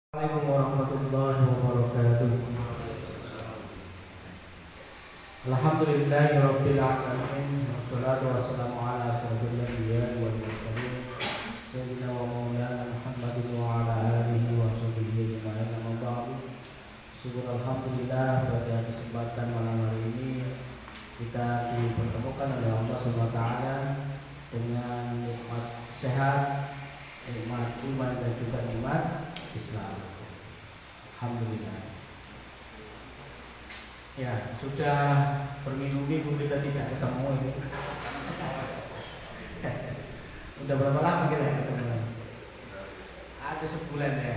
Assalamualaikum warahmatullahi wabarakatuh. Alhamdulillahirabbil alamin wassalatu wassalamu ala asyrofil anbiya'i wal mursalin sayyidina wa maulana Muhammadin wa ala alihi wa sahbihi ajma'in. Amma ba'du. Syukur alhamdulillah pada kesempatan malam hari ini kita dipertemukan oleh Allah Subhanahu wa taala dengan nikmat sehat, nikmat iman dan juga nikmat Islam. Alhamdulillah. Ya, sudah berminggu-minggu kita tidak ketemu ini. Udah berapa lama kita ketemu? Ada sebulan ya.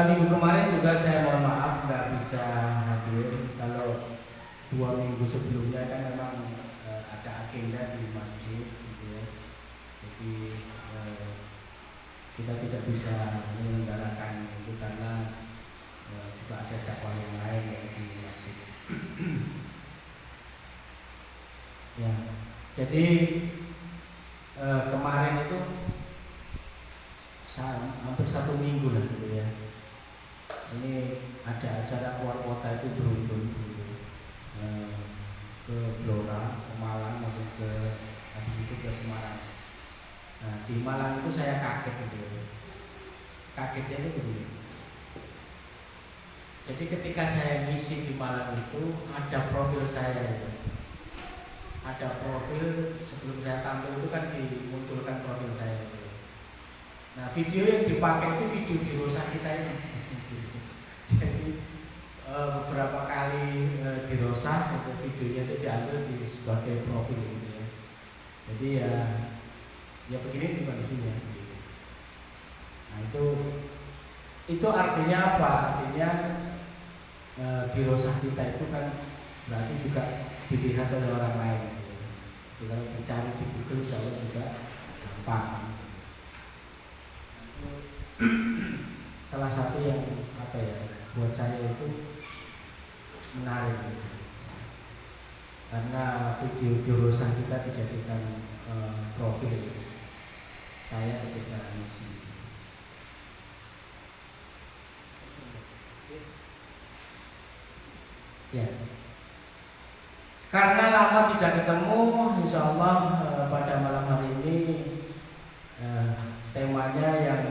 Minggu kemarin juga saya mohon maaf nggak bisa hadir. Kalau 2 minggu sebelumnya kan memang ada agenda di masjid gitu ya. Jadi kita tidak bisa menyelenggarakan itu karena juga ada dakwah yang lain di masjid. Ya, jadi kemarin itu hampir 1 minggu lah gitu ya. Ini ada acara keluar kota itu beruntun gitu. Ke Blora, ke Malang, maupun ke habis itu ke Semarang. Nah, di Malang itu saya kaget gitu. Kagetnya itu begini. Jadi ketika saya ngisi di Malang itu ada profil saya itu. Ada profil sebelum saya tampil itu kan dimunculkan profil saya itu. Nah, video yang dipakai itu video di Rosa kita ini. Jadi beberapa kali di Rosa untuk videonya itu diambil di sebagai profil gitu ya. Jadi ya begini kondisinya. Nah itu artinya apa? Artinya di Rosa kita itu kan berarti juga dilihat oleh orang lain. Jadi kalau dicari di Google jauh juga gampang. Salah satu yang apa ya buat saya itu menarik gitu. Karena video di Rosa kita dijadikan profil saya ketika misi. Ya, karena lama tidak ketemu, insya Allah pada malam hari ini temanya yang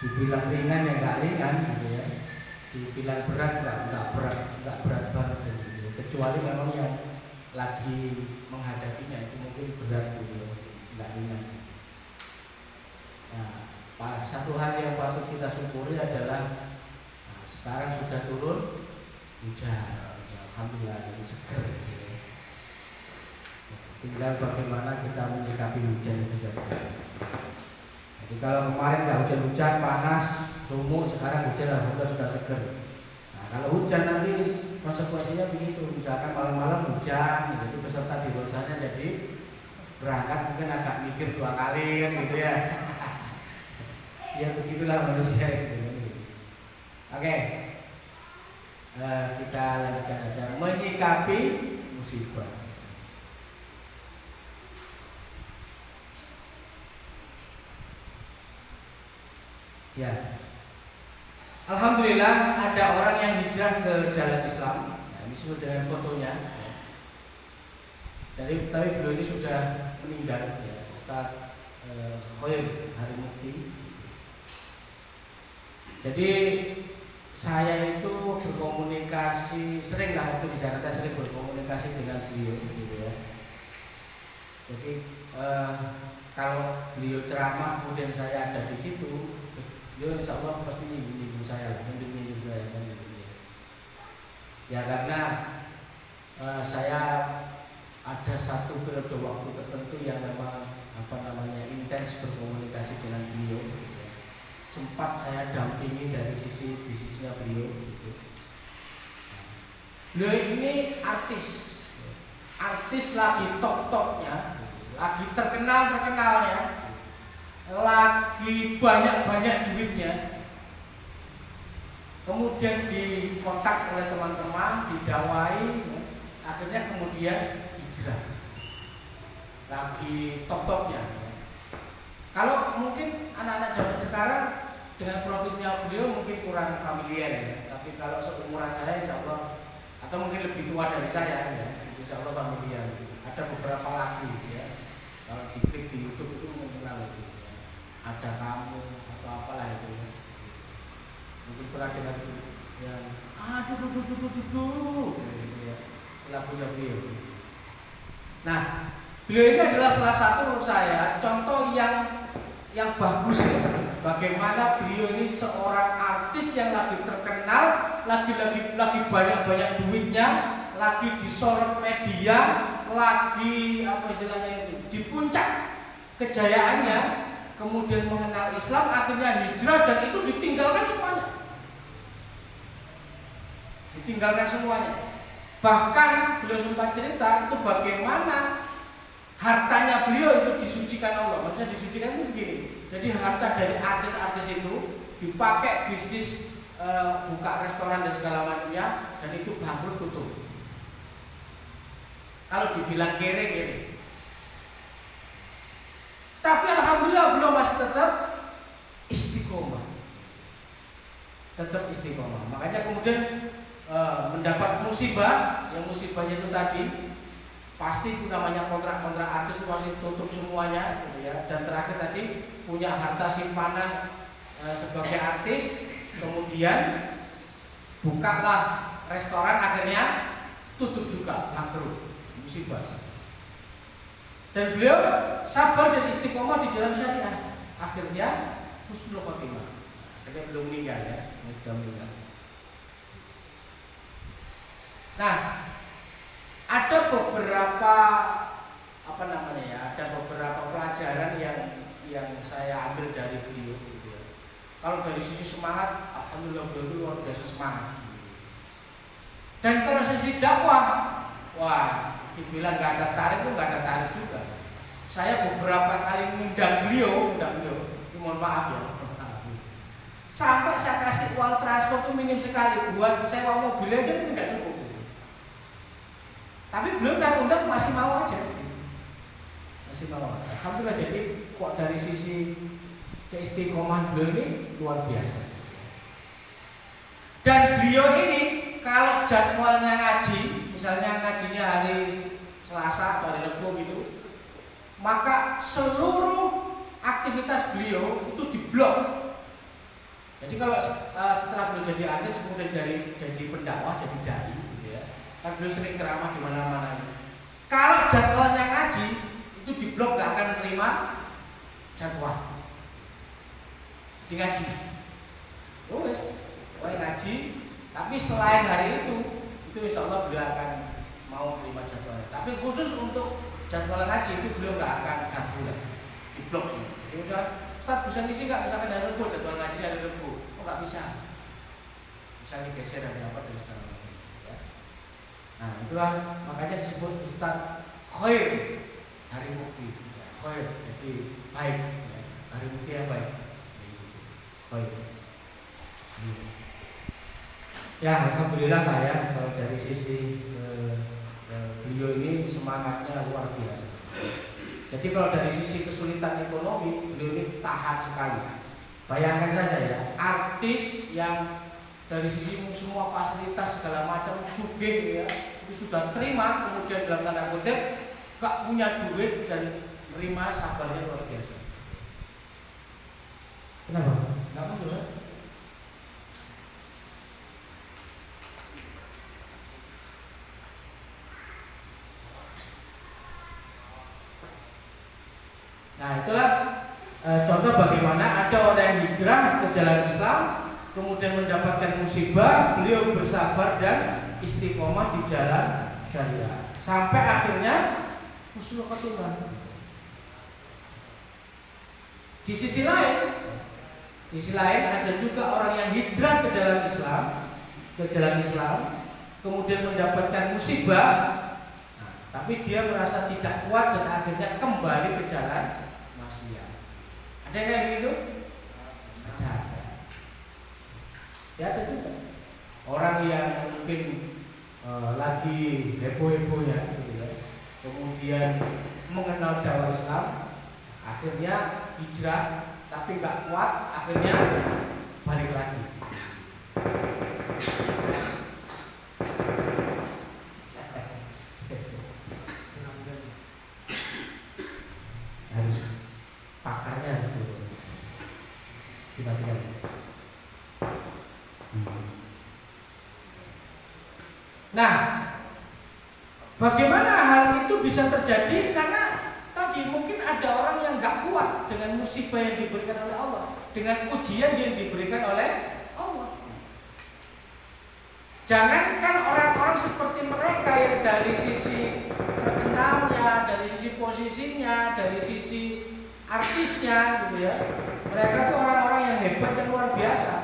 dibilang ringan ya nggak ringan gitu ya, dibilang berat nggak berat banget gitu. Kecuali memang yang lagi menghadapinya itu mungkin berat gitu, nggak ringan. Nah, satu hal yang patut kita syukuri adalah sekarang sudah turun hujan, alhamdulillah jadi seger gitu. Tinggal bagaimana kita menyikapi hujan itu saja. Jadi kalau kemarin nggak hujan-hujan, panas, sumuk, sekarang hujan alhamdulillah sudah seger. Nah, kalau hujan nanti konsekuensinya begitu, misalkan malam-malam hujan, jadi peserta di Rosanya jadi berangkat mungkin agak mikir 2 kali gitu ya. Ya begitulah manusia itu. Oke, kita lanjutkan aja menyikapi musibah. Ya, alhamdulillah ada orang yang hijrah ke jalan Islam. Nah, ini sesuai dengan fotonya. Tapi beliau ini sudah meninggal, ya, Ustaz Khoir Harimukti. Jadi saya itu berkomunikasi sering lah waktu di Jakarta, sering berkomunikasi dengan beliau, gitu ya. Jadi kalau beliau ceramah kemudian saya ada di situ, terus beliau insya Allah pasti nyinggung saya lah, nyinggung saya kan gitu ya. Ya karena saya ada satu periode waktu tertentu yang memang intens berkomunikasi dengan beliau. Sempat saya dampingi dari sisi bisnisnya beliau gitu. Beliau ini artis lagi top-topnya, lagi terkenalnya, lagi banyak duitnya. Kemudian dikontak oleh teman-teman, didawai, akhirnya kemudian hijrah. lagi top-topnya. Kalau mungkin anak-anak zaman sekarang dengan profilnya beliau mungkin kurang familiar ya. Tapi kalau seumuran saya insya Allah, atau mungkin lebih tua dari saya ya, insya Allah familiar. Ada beberapa lagu ya. Kalau diklik di YouTube itu mengenal itu. Ya. Ada kamu atau apalah itu ya. Mungkin pernah dengar itu yang aduh ya. Lagunya beliau. Nah, beliau ini adalah salah satu menurut saya contoh yang bagus ya. Bagaimana beliau ini seorang artis yang lagi terkenal, lagi banyak duitnya, lagi disorot media, lagi apa istilahnya itu, di puncak kejayaannya, kemudian mengenal Islam, akhirnya hijrah dan itu ditinggalkan semuanya. Ditinggalkan semuanya. Bahkan beliau sempat cerita itu bagaimana hartanya beliau itu disucikan Allah. Maksudnya disucikan itu begini. Jadi harta dari artis-artis itu dipakai bisnis buka restoran dan segala macamnya, dan itu bangkrut tutup. Kalau dibilang kere. Tapi alhamdulillah beliau masih tetap istiqomah. Tetap istiqomah. Makanya kemudian mendapat musibah, yang musibahnya itu tadi pasti itu namanya kontrak-kontrak artis masih tutup semuanya gitu ya. Dan terakhir tadi punya harta simpanan sebagai artis, kemudian bukalah restoran, akhirnya tutup juga, bangkrut, musibah. Dan beliau sabar dan istiqomah di jalan syariah, akhirnya husnul khotimah. Akhirnya belum meninggal ya, sudah meninggal. Nah, ada beberapa ada beberapa pelajaran yang saya ambil dari beliau gitu ya. Kalau dari sisi semangat, alhamdulillah beliau itu luar biasa semangat. Dan kalau sisi dakwah, wah, dibilang nggak ada tarik juga. Saya beberapa kali mengundang beliau, mohon maaf ya, sampai saya kasih uang transport itu minim sekali, buat sewa mobil aja mungkin nggak cukup. Tapi beliau saya undang masih mau aja. Alhamdulillah, jadi kok dari sisi keistiqomahan beliau ini luar biasa. Dan beliau ini kalau jadwalnya ngaji, misalnya ngajinya hari Selasa atau hari Rabu gitu, maka seluruh aktivitas beliau itu diblok. Jadi kalau setelah beliau jadi artis kemudian jadi pendakwah, jadi dai gitu ya. Kan beliau sering ceramah di mana-mana. Kalau jadwalnya ngaji itu diblok, gak akan menerima jadwal. Di ngaji. Wes, ngaji, tapi selain hari itu insya Allah beliau akan mau menerima jadwalnya. Tapi khusus untuk jadwal ngaji itu beliau gak akan ganggu, diblok. Jadi udah, Ustaz bisa ngisi nggak? Misalkan hari Rabu, jadwal ngaji hari Rabu, nggak bisa. Bisa digeser dari apa dari segala macam. Ya. Nah itulah makanya disebut Ustaz khair hari mukti. Khair, jadi baik. Ya. Hari mukti yang baik. Khair. Ya alhamdulillah lah ya, kalau dari sisi beliau ini semangatnya luar biasa. Jadi kalau dari sisi kesulitan ekonomi, beliau ini tahan sekali. Bayangkan saja ya, artis yang dari sisi semua fasilitas segala macam sugih ya, itu sudah terima, kemudian dalam tanda kutip gak punya duit dan menerima, sabarnya luar biasa. Kenapa? Kenapa tuh? Nah itulah contoh bagaimana ada orang yang hijrah ke jalan Islam, kemudian mendapatkan musibah, beliau bersabar dan istiqomah di jalan syariah sampai akhirnya husnul khotimah. Di sisi lain ada juga orang yang hijrah ke jalan Islam, kemudian mendapatkan musibah, tapi dia merasa tidak kuat dan akhirnya kembali ke jalan maksiat. Ada yang kayak gitu? Ada. Ya ada juga. Orang yang mungkin lagi heboh-hebohnya gitu ya. Kemudian mengenal dakwah Islam, akhirnya hijrah, tapi nggak kuat, akhirnya balik lagi. Harus pakarnya harus turun. Tiba-tiba. Nah, bagaimana hal itu bisa terjadi? Karena tadi mungkin ada orang yang nggak kuat dengan musibah yang diberikan oleh Allah, dengan ujian yang diberikan oleh Allah. Jangankan orang-orang seperti mereka yang dari sisi terkenalnya, dari sisi posisinya, dari sisi artisnya, gitu ya. Mereka tuh orang-orang yang hebat dan luar biasa.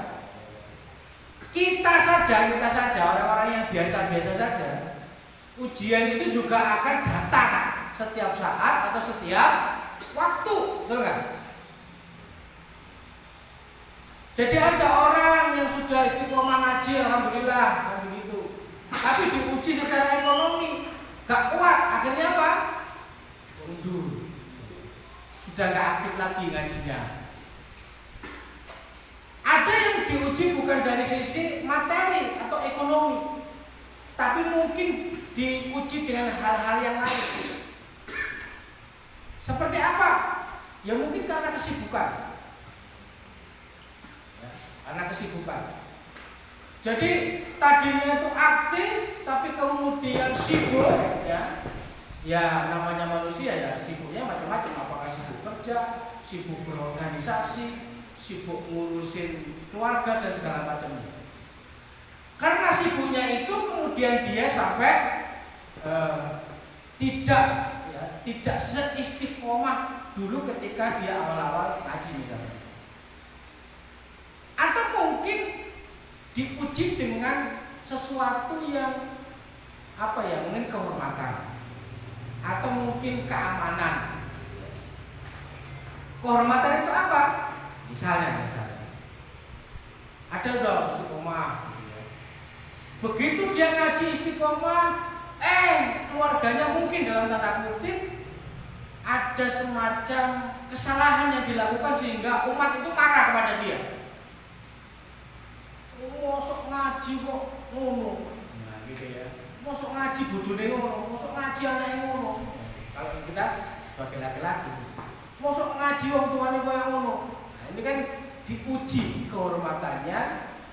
Kita saja orang-orang yang biasa-biasa saja. Ujian itu juga akan datang setiap saat atau setiap waktu, betul nggak? Jadi ada orang yang sudah istiqomah ngaji, alhamdulillah, kan begitu. Tapi diuji secara ekonomi, gak kuat, akhirnya apa? Mundur. Sudah gak aktif lagi ngajinya. Ada yang diuji bukan dari sisi materi atau ekonomi, tapi mungkin diuji dengan hal-hal yang lain. Seperti apa? Ya mungkin karena kesibukan. Karena kesibukan. Jadi tadinya itu aktif, tapi kemudian sibuk, ya. Ya namanya manusia ya, sibuknya macam-macam. Apakah sibuk kerja, sibuk berorganisasi, sibuk ngurusin keluarga dan segala macamnya. Karena sibuknya itu kemudian dia sampai tidak seistiqomah dulu ketika dia awal-awal ngaji misalnya. Atau mungkin diuji dengan sesuatu yang mungkin kehormatan atau mungkin keamanan. Kehormatan itu apa? Misalnya ada udah istiqomah. Begitu dia ngaji istiqomah, keluarganya mungkin dalam tanda kutip ada semacam kesalahan yang dilakukan sehingga umat itu marah kepada dia. Mosok ngaji kok ngono. Nah, gitu ya. Mosok ngaji bojone ngono, mosok ngaji anake ngono. Kalau kita sebagai laki-laki, mosok ngaji wong tuane koyo ngono. Nah, ini kan diuji kehormatannya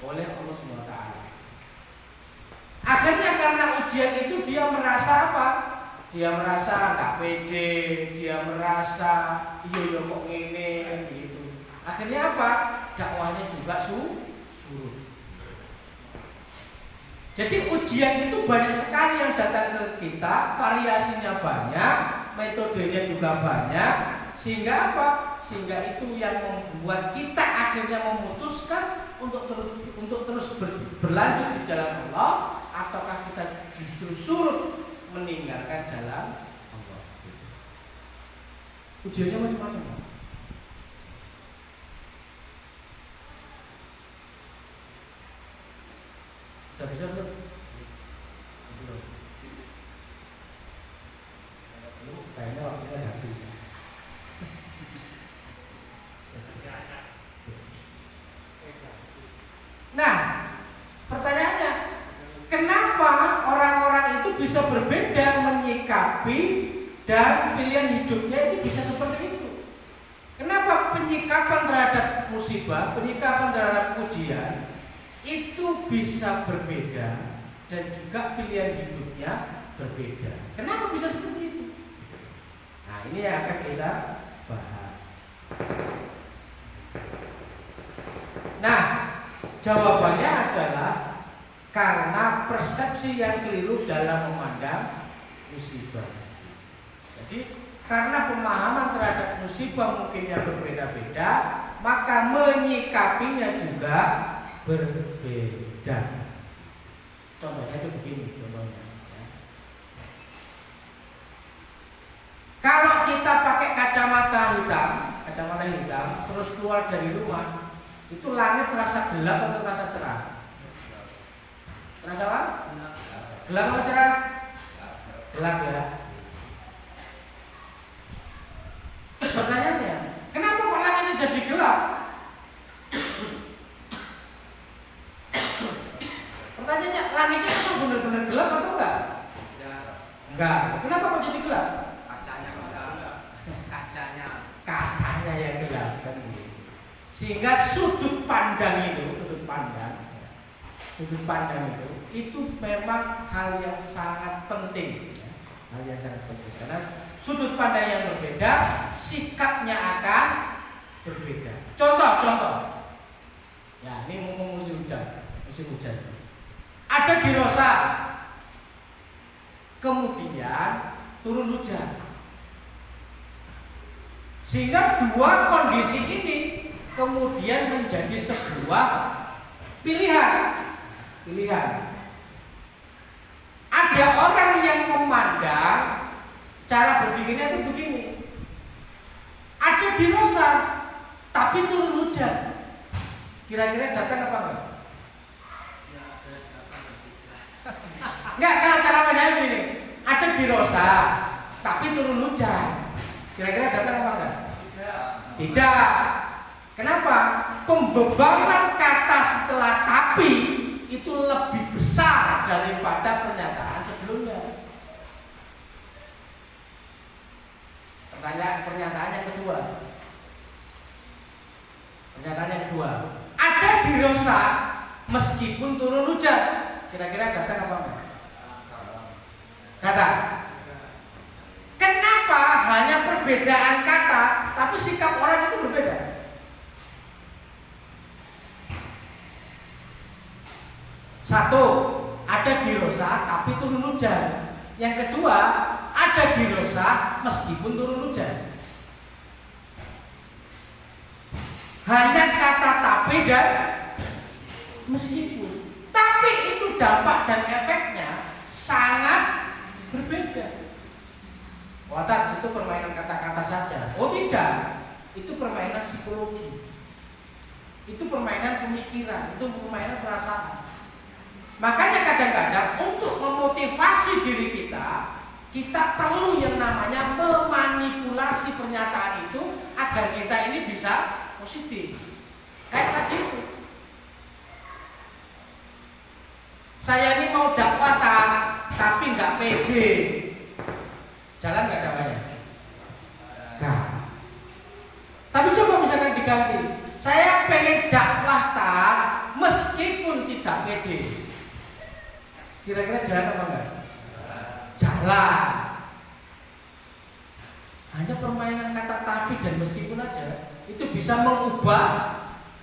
oleh Allah Subhanahu wa taala. Akhirnya karena ujian itu dia merasa apa? Dia merasa enggak pede, dia merasa iya kok ngene gitu. Akhirnya apa? Dakwahnya juga surut. Jadi ujian itu banyak sekali yang datang ke kita, variasinya banyak, metodenya juga banyak, sehingga apa? Sehingga itu yang membuat kita akhirnya memutuskan untuk terus berlanjut di jalan Allah, ataukah kita justru surut meninggalkan jalan Allah. Ujiannya macam-macam. Sudah bisa belum? Belum. Kayaknya waktu saya habis. Nah, pertanyaannya, kenapa orang-orang itu bisa berbeda menyikapi dan pilihan hidupnya itu bisa seperti itu? Kenapa penyikapan terhadap musibah, penyikapan terhadap ujian itu bisa berbeda dan juga pilihan hidupnya berbeda? Kenapa bisa seperti itu? Nah, ini yang akan kita bahas. Nah, jawabannya adalah karena persepsi yang keliru dalam memandang musibah. Jadi karena pemahaman terhadap musibah mungkin yang berbeda-beda, maka menyikapinya juga berbeda. Contohnya itu begini, contohnya. Kalau kita pakai kacamata hitam, terus keluar dari rumah, itu langit terasa gelap atau terasa cerah? Terasa apa? Gelap atau cerah? Gelap ya. rumahnya yang gelap kan gitu. Sehingga sudut pandang itu memang hal yang sangat penting ya. Hal yang sangat penting karena sudut pandang yang berbeda, sikapnya akan berbeda. Contoh. Ya, ini musim hujan. Ada di Rosa. Kemudian turun hujan. Sehingga dua kondisi ini kemudian menjadi sebuah pilihan. Ada orang yang memandang cara berpikirnya itu begini. Ada di Rosa, tapi turun hujan. Kira-kira datang apa enggak? Enggak, kalau cara pandangnya begini. Ada di Rosa, tapi turun hujan. Kira-kira datang apa enggak? Tidak. Kenapa? Pembebanan kata setelah tapi itu lebih besar daripada pernyataan sebelumnya. Pernyataan yang kedua. Ada di Rosa meskipun turun hujan. Kira-kira datang apa enggak? Datang. Kenapa hanya perbedaan kata tapi sikap orang itu berbeda? Satu, ada di Rosa tapi turun hujan. Yang kedua, ada di Rosa meskipun turun hujan. Hanya kata tapi dan meskipun. Tapi itu dampak dan efeknya sangat berbeda. Watak itu permainan kata-kata saja. Oh tidak, itu permainan psikologi. Itu permainan pemikiran, itu permainan perasaan. Makanya kadang-kadang untuk memotivasi diri kita perlu yang namanya memanipulasi pernyataan itu agar kita ini bisa positif. Kayak tadi itu. Saya ini mau dakwah tapi nggak pede. Jalan nggak dakwahnya? Nggak. Tapi coba misalkan diganti. Saya pengen dakwah meskipun tidak pede. Kira-kira jalan apa enggak? Jalan. Hanya permainan kata tapi dan meskipun aja itu bisa mengubah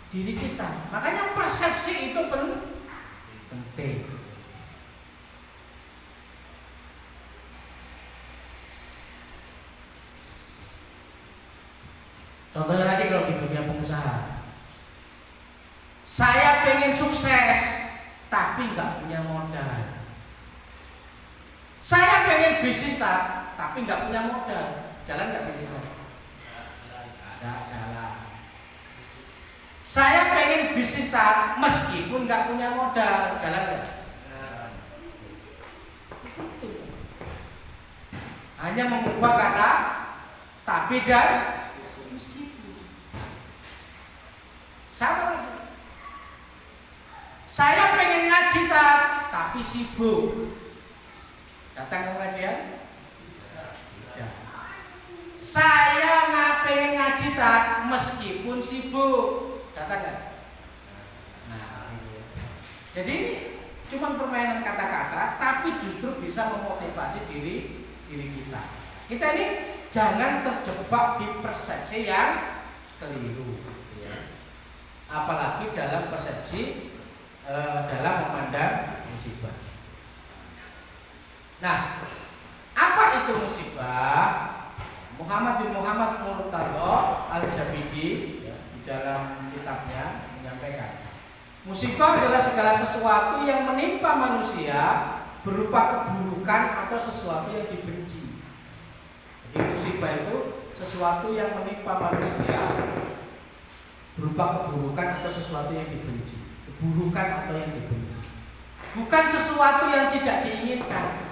diri kita. Makanya persepsi itu penting. Contohnya lagi kalau di dunia pengusaha. Saya pengen sukses tapi nggak punya modal. Saya pengen bisnis tapi nggak punya modal. Jalan nggak bisnisnya? Nggak jalan. Saya pengen bisnis meskipun nggak punya modal. Jalan nggak? Hanya mengubah kata tapi dan meskipun. Sama lagi. Saya pengen ngaji tapi sibuk. Datang ke pengajian? Tidak. Saya nggak pengen ngaji meskipun sibuk. Datang nggak? Nah, ini. Jadi ini cuma permainan kata-kata, tapi justru bisa memotivasi diri kita. Kita ini jangan terjebak di persepsi yang keliru. Ya. Apalagi dalam persepsi dalam memandang musibah. Nah, apa itu musibah? Muhammad bin Muhammad Murtadha Al-Jabidi ya, di dalam kitabnya menyampaikan, musibah adalah segala sesuatu yang menimpa manusia berupa keburukan atau sesuatu yang dibenci. Jadi musibah itu sesuatu yang menimpa manusia berupa keburukan atau sesuatu yang dibenci. Keburukan atau yang dibenci, bukan sesuatu yang tidak diinginkan.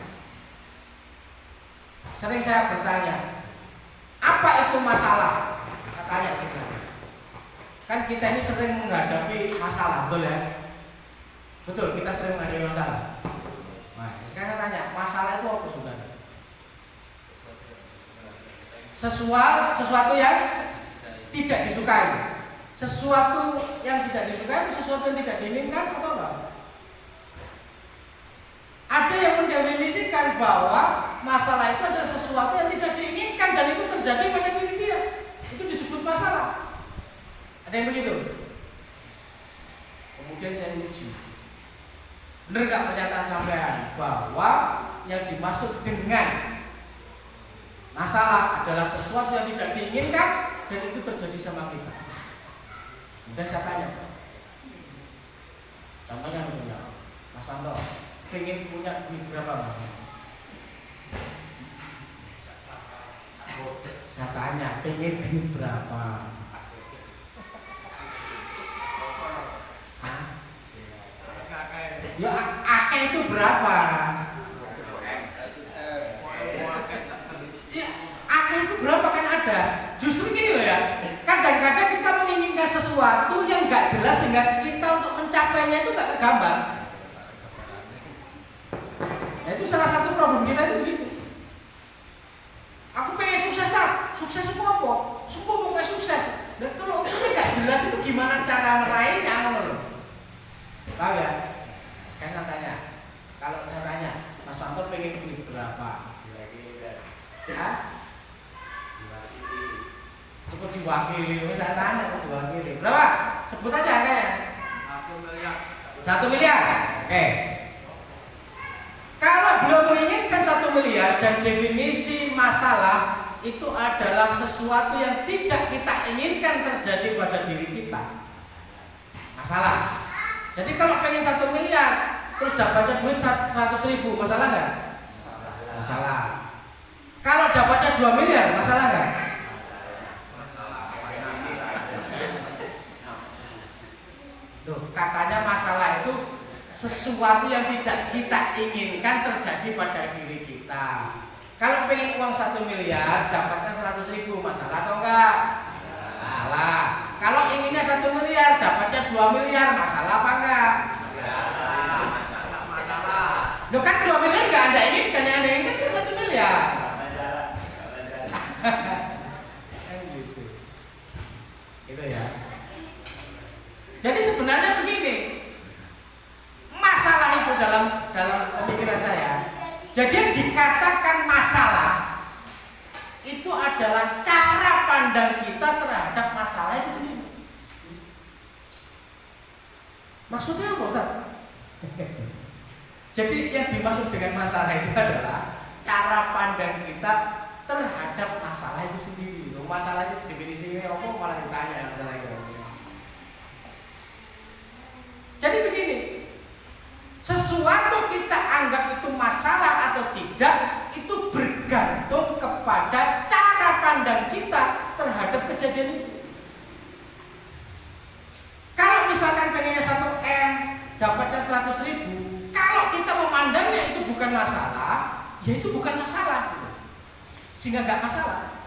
Sering saya bertanya, apa itu masalah? Katanya kita. Kan kita ini sering menghadapi masalah, betul ya? Betul, kita sering menghadapi masalah. Nah, sekarang saya tanya, masalah itu apa saudara? Sesuatu yang tidak disukai. Sesuatu yang tidak disukai, sesuatu yang tidak diinginkan atau apa? Ada yang mendefinisikan bahwa masalah itu adalah sesuatu yang tidak diinginkan dan itu terjadi pada diri dia. Itu disebut masalah. Ada yang begitu? Kemudian saya uji, benar nggak pernyataan sampean bahwa yang dimaksud dengan masalah adalah sesuatu yang tidak diinginkan dan itu terjadi sama kita. Kemudian saya tanya, contohnya begini, Mas Wanto, pengen punya duit berapa? Saya tanya, pengen duit berapa? Hah? Ya akeh itu berapa? Ya akeh itu berapa kan ada. Justru gini loh ya. Kadang-kadang kita menginginkan sesuatu yang nggak jelas sehingga kita untuk mencapainya itu nggak tergambar. Nah, itu salah satu problem kita itu begitu. Aku pengen sukses tak? Sukses itu apa? Semua mau nggak sukses. Dan kalau itu nggak jelas itu gimana cara meraihnya loh. Tahu ya? Kan saya tanya. Kalau saya tanya, Mas Wanto pengen duit berapa? Hah? Cukup diwakili, saya tanya kok diwakili. Berapa? Sebut aja angkanya. 1 miliar. 1 miliar. Oke. Kalau belum menginginkan 1 miliar dan definisi masalah itu adalah sesuatu yang tidak kita inginkan terjadi pada diri kita. Masalah. Jadi kalau pengen 1 miliar terus dapatnya duit 100.000, masalah nggak? Masalah. Kalau dapatnya 2 miliar, masalah nggak? Loh, katanya masalah itu sesuatu yang tidak kita inginkan terjadi pada diri kita. Kalau pengen uang 1 miliar, dapatnya 100.000, masalah atau enggak? Masalah. Kalau inginnya 1 miliar, dapatnya 2 miliar, masalah apa enggak? Masalah. Loh kan 2 miliar enggak Anda inginkan, yang Anda inginkan kan 1 miliar. Kan gitu. Gitu ya. Jadi sebenarnya begini, masalah itu dalam pemikiran saya. Jadi yang dikatakan masalah itu adalah cara pandang kita terhadap masalah itu sendiri. Maksudnya apa, Ustaz? Jadi yang dimaksud dengan masalah itu adalah cara pandang kita terhadap masalah itu sendiri. Masalah itu definisinya apa malah ditanya masalah itu. Jadi begini, sesuatu kita anggap itu masalah atau tidak itu bergantung kepada cara pandang kita terhadap kejadian itu. Kalau misalkan pengennya 1M dapatnya 100.000, kalau kita memandangnya itu bukan masalah, ya itu bukan masalah, sehingga nggak masalah.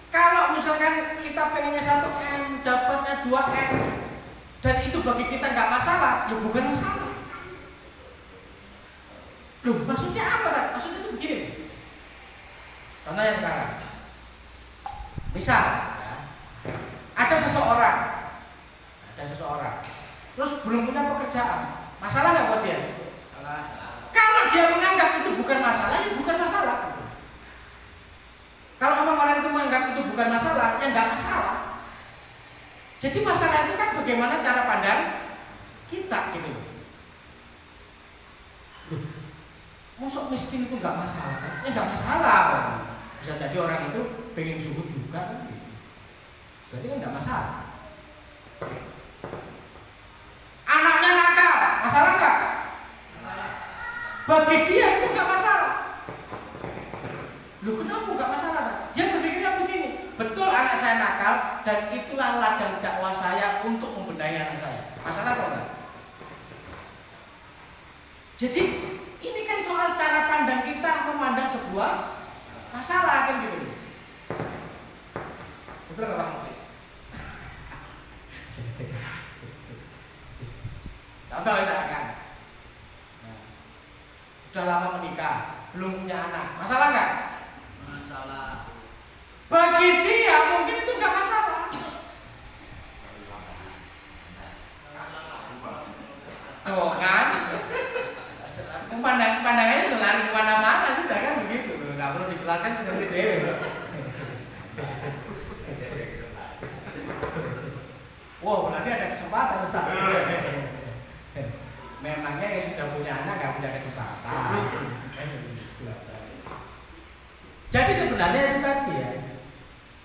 Kalau misalkan kita pengennya 1M dapatnya 2M dan itu bagi kita nggak masalah, ya bukan masalah. Loh, maksudnya apa kan? Maksudnya itu begini. Contohnya sekarang, misal ya, ada seseorang, terus belum punya pekerjaan, masalah nggak buat dia? Salah. Kalau dia menganggap itu bukan masalah, ya bukan masalah. Kalau memang orang itu menganggap itu bukan masalah, ya nggak masalah. Jadi masalah itu kan bagaimana cara pandang kita gitu. Loh, masuk miskin itu nggak masalah kan? Ya nggak masalah. Bisa jadi orang itu pengen zuhud juga kan? Berarti kan nggak masalah. Anaknya nakal, masalah nggak? Bagi dia itu nggak masalah. Loh, kenapa nggak masalah? Dia berpikirnya begini, betul anak saya nakal dan itulah ladang dakwah saya untuk membenahi anak saya. Masalah atau enggak? Jadi ini kan soal cara pandang kita memandang sebuah masalah kan gitu. Betul nggak Pak Mukhlis? Contoh misalkan, sudah lama menikah, belum punya anak, masalah nggak? Masalah. dewe. Wow, berarti ada kesempatan Ustaz. Memangnya yang sudah punya anak nggak punya kesempatan. Jadi sebenarnya itu tadi ya.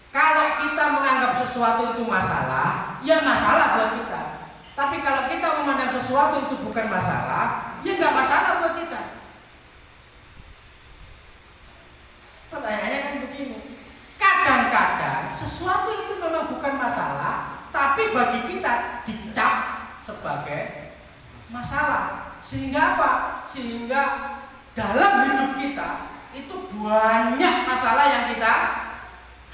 Kalau kita menganggap sesuatu itu masalah, ya masalah buat kita. Tapi kalau kita memandang sesuatu itu bukan masalah, ya nggak masalah buat kita. Pertanyaannya kan begini. Kadang-kadang sesuatu itu memang bukan masalah, tapi bagi kita dicap sebagai masalah. Sehingga apa? Sehingga dalam hidup kita itu banyak masalah yang kita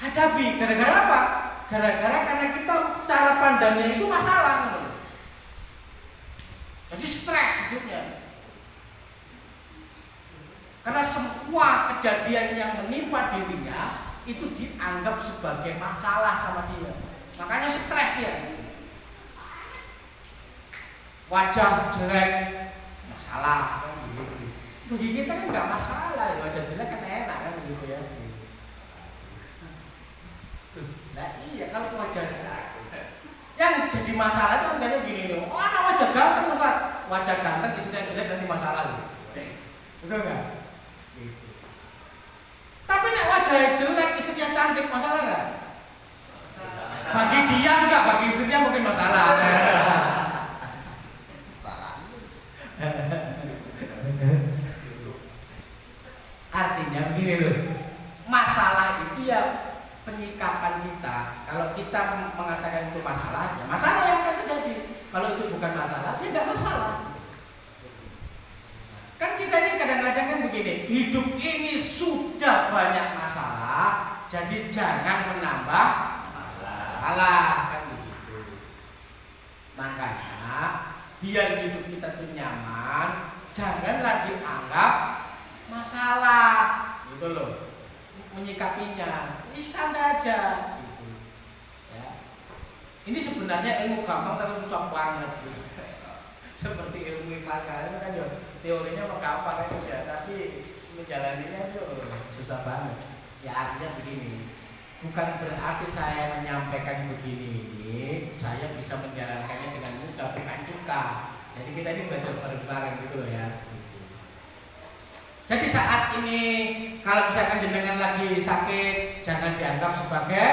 hadapi. Gara-gara apa? Gara-gara karena kita cara pandangnya itu masalah. Jadi stres hidupnya. Karena semua kejadian yang menimpa dirinya itu dianggap sebagai masalah sama dia. Makanya stres dia. Wajah jelek masalah kan gitu. Bagi kita kan nggak masalah ya, wajah jelek kan enak kan begitu ya. Nah iya, kalau wajah yang jadi masalah itu kan kayaknya gini nih. Oh, anak wajah ganteng Ustaz. Wajah ganteng istrinya jelek nanti masalah loh. Betul nggak? Gitu. Tapi nek wajah jelek istrinya cantik masalah nggak? Bagi dia enggak, bagi istrinya mungkin masalah. Artinya begini loh, masalah itu ya penyikapan kita. Kalau kita mengatakan itu masalah, ya masalah yang akan terjadi. Kalau itu bukan masalah, ya nggak masalah. Kan kita ini kadang-kadang kan begini, hidup ini sudah banyak masalah, jadi jangan menambah masalah kan begitu. Makanya biar hidup kita itu nyaman, janganlah dianggap masalah, gitu loh. Menyikapinya, santai aja, gitu. Ya. Ini sebenarnya ilmu gampang tapi susah banget, gitu. Seperti ilmu ikhlas itu kan teorinya mah gampang aja, tapi menjalaninya itu susah banget. Ya artinya begini, bukan berarti saya menyampaikan begini ini, saya bisa menjalankannya dengan mudah, bukan juga. Jadi kita ini belajar bareng-bareng gitu loh ya. Jadi saat ini kalau misalkan jenengan lagi sakit, jangan dianggap sebagai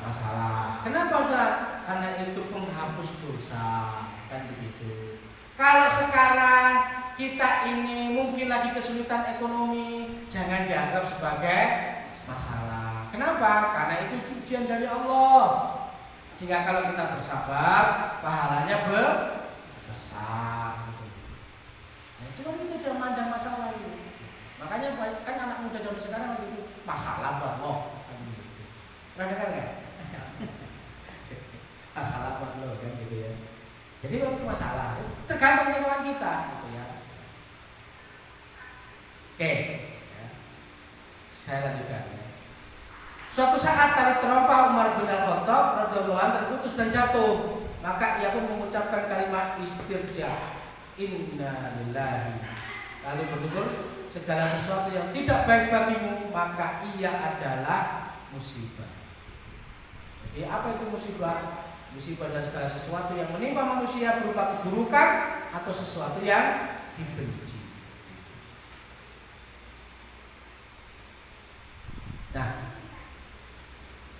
masalah. Kenapa Ustaz? Karena itu penghapus dosa, kan begitu. Kalau sekarang kita ini mungkin lagi kesulitan ekonomi, jangan dianggap sebagai masalah. Kenapa? Karena itu ujian dari Allah. Sehingga kalau kita bersabar, pahalanya besar. Nah, cuma itu jangan mandang masalah itu. Makanya kan anak muda zaman sekarang itu masalah buat lo. Pernah dengar nggak? Masalah buat lo kan gitu ya. Jadi kalau itu masalah, tergantung lingkungan kita gitu ya. Oke, ya. Saya lanjutkan. Ya. Suatu saat tali terompa Umar bin Al-Khattab radhiyallahu anhu terputus dan jatuh. Maka ia pun mengucapkan kalimat istirja, Inna lillahi. Lalu betul segala sesuatu yang tidak baik bagimu maka ia adalah musibah. Jadi apa itu musibah? Musibah adalah segala sesuatu yang menimpa manusia berupa keburukan atau sesuatu yang dibenci. Nah,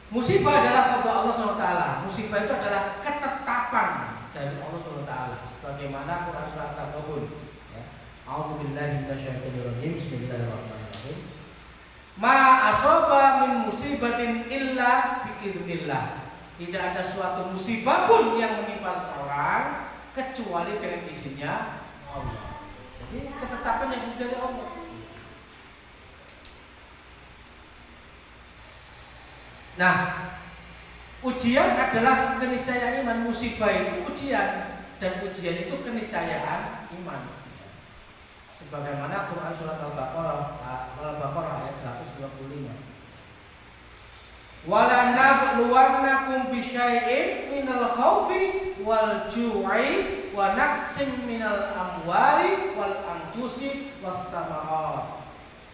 musibah adalah qada Allah SWT. Musibah itu adalah ketetapan dari Allah SWT. Sebagaimana Quran surat At-Taghabun. A'udzubillahi minasyaitonirrajim. Bismillahirrahmanirrahim. Ma asaba min musibatin illa biidznillah. Tidak ada suatu musibah pun yang menimpa seorang kecuali dengan izinnya Allah. Jadi ketetapan yang dari Allah. Nah, ujian adalah keniscayaan iman. Musibah itu ujian, dan ujian itu keniscayaan iman. Sebagaimana Quran surat Al-Baqarah ayat 125. Wala nabluwannakum bisyai'in minal khaufi wal ju'i wa naqsim minal amwali wal anfusi was samarat.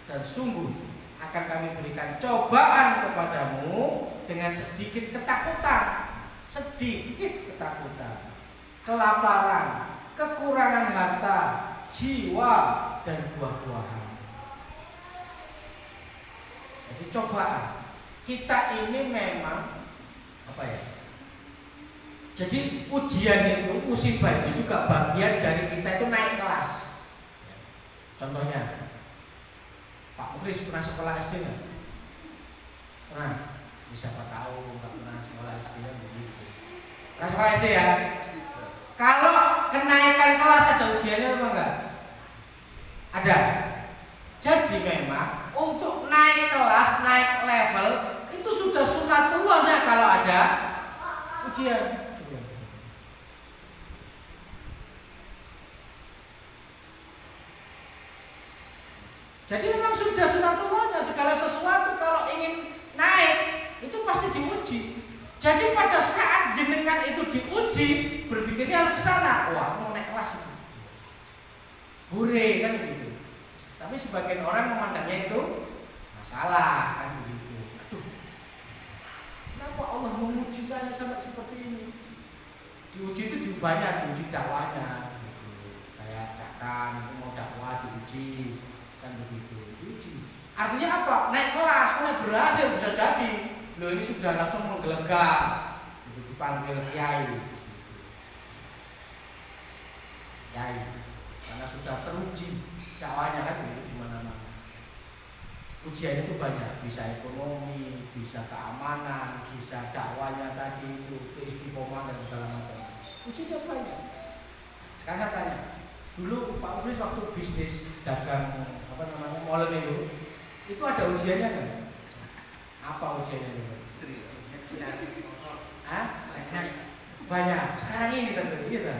Dan sungguh akan kami berikan cobaan kepadamu dengan sedikit ketakutan, kelaparan, kekurangan harta, jiwa, dan buah-buahan. Jadi cobaan kita ini memang apa ya? Jadi ujian itu, musibah itu juga bagian dari kita itu naik kelas. Contohnya, Pak Mukhlis pernah sekolah SD nggak? Pernah? Siapa tahu nggak pernah sekolah SD kan begitu. Pernah sekolah SD ya? Kalau kenaikan kelas ada ujiannya apa enggak? Ada. Jadi memang untuk naik kelas, naik level itu sudah sunatullahnya kalau ada ujian. Jadi memang sudah sunatullahnya, segala sesuatu kalau ingin naik itu pasti diuji. Jadi pada saat jenengan itu diuji, berpikirnya ke sana, wah mau naik kelas itu. Hure kan gitu. Tapi sebagian orang memandangnya itu masalah kan begitu. Aduh, kenapa Allah menguji saya sampai seperti ini? Diuji itu banyak, diuji dakwahnya gitu. Kayak Cakan itu mau dakwah diuji kan begitu, diuji. Artinya apa? Naik kelas, mulai berhasil bisa jadi. Loh ini sudah langsung menggelegar, gitu, dipanggil kiai, karena sudah teruji dakwahnya kan begitu di mana-mana. Ujian itu banyak, bisa ekonomi, bisa keamanan, bisa dakwahnya tadi itu keistiqomahan dan segala macam. Ujiannya banyak. Sekarang saya tanya, dulu Pak Mukhlis waktu bisnis dagang molen itu ada ujiannya kan? Apa ujiannya itu? Banyak. Sekarang ini tentu, gitu.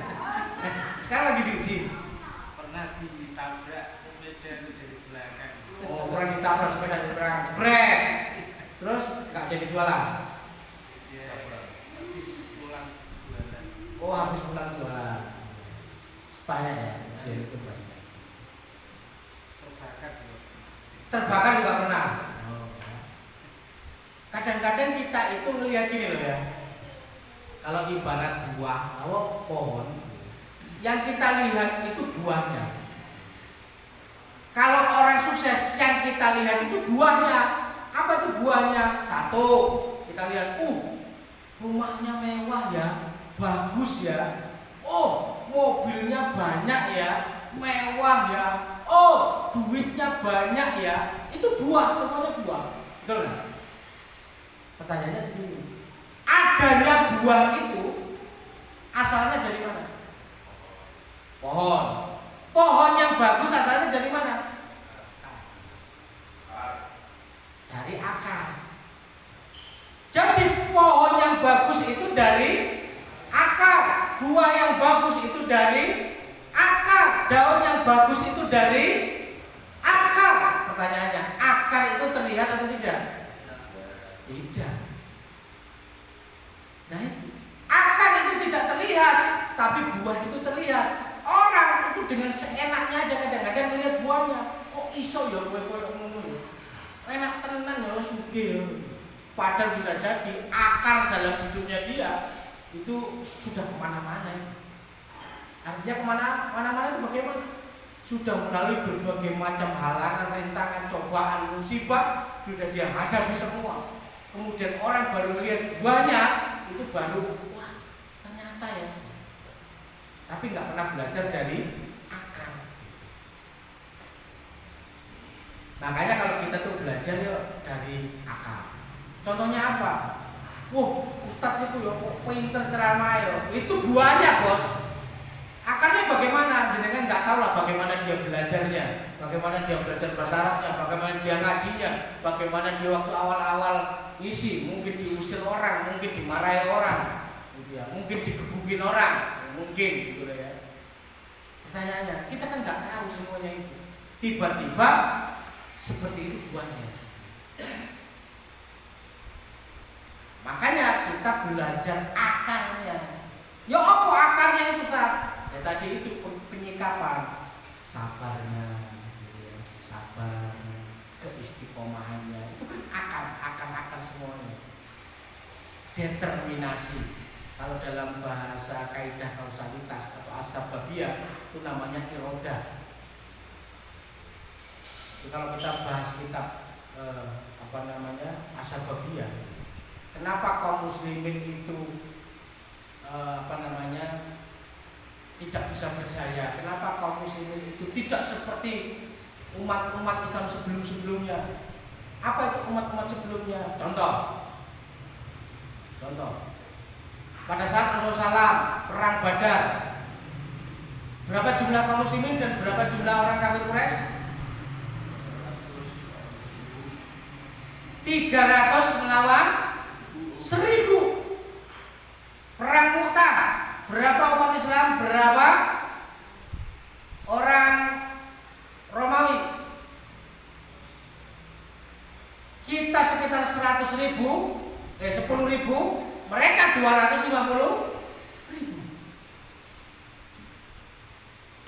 Sekarang lagi diuji. Pernah ditabrak sepeda dari belakang. Oh, pernah ditabrak sepeda dari belakang. Jebret. Terus nggak jadi jualan. Ya, habis pulang jualan. Oh, habis pulang jualan. Banyak ya, ujian itu banyak. Terbakar juga pernah. Kadang-kadang kita itu melihat gini loh ya. Kalau ibarat buah, kalau pohon, yang kita lihat itu buahnya. Kalau orang sukses yang kita lihat itu buahnya. Apa itu buahnya? Satu, kita lihat, rumahnya mewah ya, bagus ya. Oh, mobilnya banyak ya, mewah ya. Oh, duitnya banyak ya. Itu buah, semuanya buah. Betul kan? Pertanyaannya begini. Adanya buah itu asalnya dari mana? Pohon. Pohon yang bagus asalnya dari mana? Dari akar. Jadi pohon yang bagus itu dari akar. Buah yang bagus itu dari akar. Daun yang bagus itu dari akar. Pertanyaannya, akar itu terlihat atau tidak? Tidak. Nah itu, akar itu tidak terlihat, tapi buah itu terlihat. Orang itu dengan seenaknya aja kadang-kadang melihat buahnya. Kok iso ya kowe ngono ya? Enak tenan ya sugih. Padahal bisa jadi akar dalam hidupnya dia itu sudah kemana-mana. Artinya kemana-mana itu bagaimana? Sudah melalui berbagai macam halangan, rintangan, cobaan, musibah, sudah dia hadapi semua. Kemudian orang baru melihat buahnya, itu baru, wah ternyata ya. Tapi nggak pernah belajar dari akar. Makanya kalau kita tuh belajar ya dari akar. Contohnya apa? Wah, ustadz itu ya pinter ceramah ya. Itu buahnya bos. Akarnya bagaimana? Jenengan nggak tahu lah bagaimana dia belajarnya, bagaimana dia belajar bahasa Arabnya, bagaimana dia ngajinya, bagaimana dia waktu awal-awal ngisi, mungkin diusir orang, mungkin dimarahi orang, gitu ya, mungkin digebukin orang, mungkin gitu ya. Pertanyaannya, kita kan nggak tahu semuanya itu. Tiba-tiba seperti itu buahnya. Makanya kita belajar akarnya. Ya apa akarnya itu Ustaz? Ya tadi itu penyikapan, sabarnya, sabar, keistiqomahannya, itu kan akar semuanya. Determinasi. Kalau dalam bahasa kaidah kausalitas atau asbabiyah itu namanya irodah. Kalau kita bahas kitab asbabiyah, kenapa kaum muslimin itu tidak bisa berjaya? Kenapa kaum muslimin itu tidak seperti umat-umat Islam sebelum-sebelumnya? Apa itu umat-umat sebelumnya? Contoh, pada saat Rasulullah SAW perang Badar, berapa jumlah kaum muslimin dan berapa jumlah orang kafir Quraisy? 300 melawan 1000. Perang Mu'tah, berapa umat Islam, berapa orang Romawi? Kita sekitar 10.000, 10.000, mereka 250.000.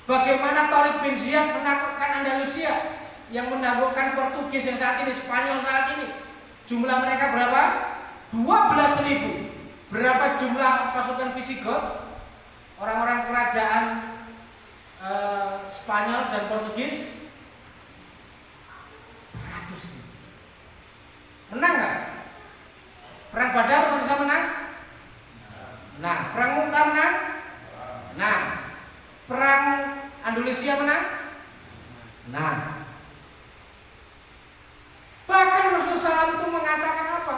Bagaimana Tariq bin Ziyad menaklukkan Andalusia yang menaklukkan Portugis yang saat ini, Spanyol saat ini? Jumlah mereka berapa? 12.000. Berapa jumlah pasukan Visigoth, orang-orang kerajaan Spanyol dan Portugis? 100.000. Menang nggak? Perang Badar umat Islam menang? Nah, perang Mu'tah menang? Nah, perang Andalusia menang? Nah, bahkan Rasulullah SAW itu mengatakan apa?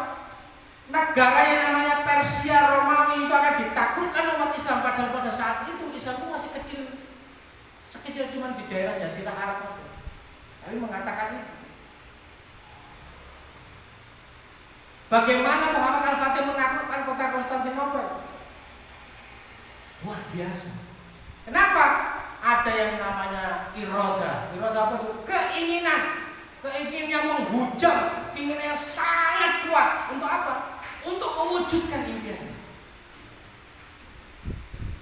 Negara yang namanya Persia Romawi itu akan ditaklukkan umat Islam, padahal pada saat itu Islam itu masih kecil, sekecil cuma di daerah Jazirah Arab saja. Tapi mengatakan itu. Bagaimana Muhammad Al-Fatih menaklukkan kota Konstantinopel? Luar biasa. Kenapa? Ada yang namanya iroda. Iroda apa itu? Keinginan yang menghujam, keinginan yang sangat kuat. Untuk apa? Untuk mewujudkan impiannya.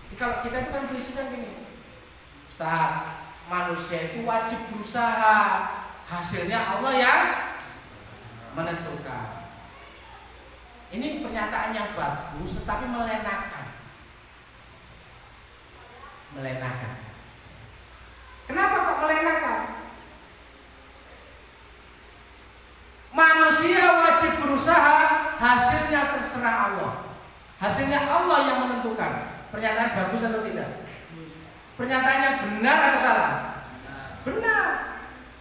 Jadi kalau kita itu kan prinsipnya gini, Ustaz, manusia itu wajib berusaha, hasilnya Allah yang menentukan. Ini pernyataan yang bagus, tetapi melenakan. Kenapa kok melenakan? Manusia wajib berusaha, hasilnya terserah Allah. Hasilnya Allah yang menentukan. Pernyataan bagus atau tidak? Pernyataannya benar atau salah? Benar.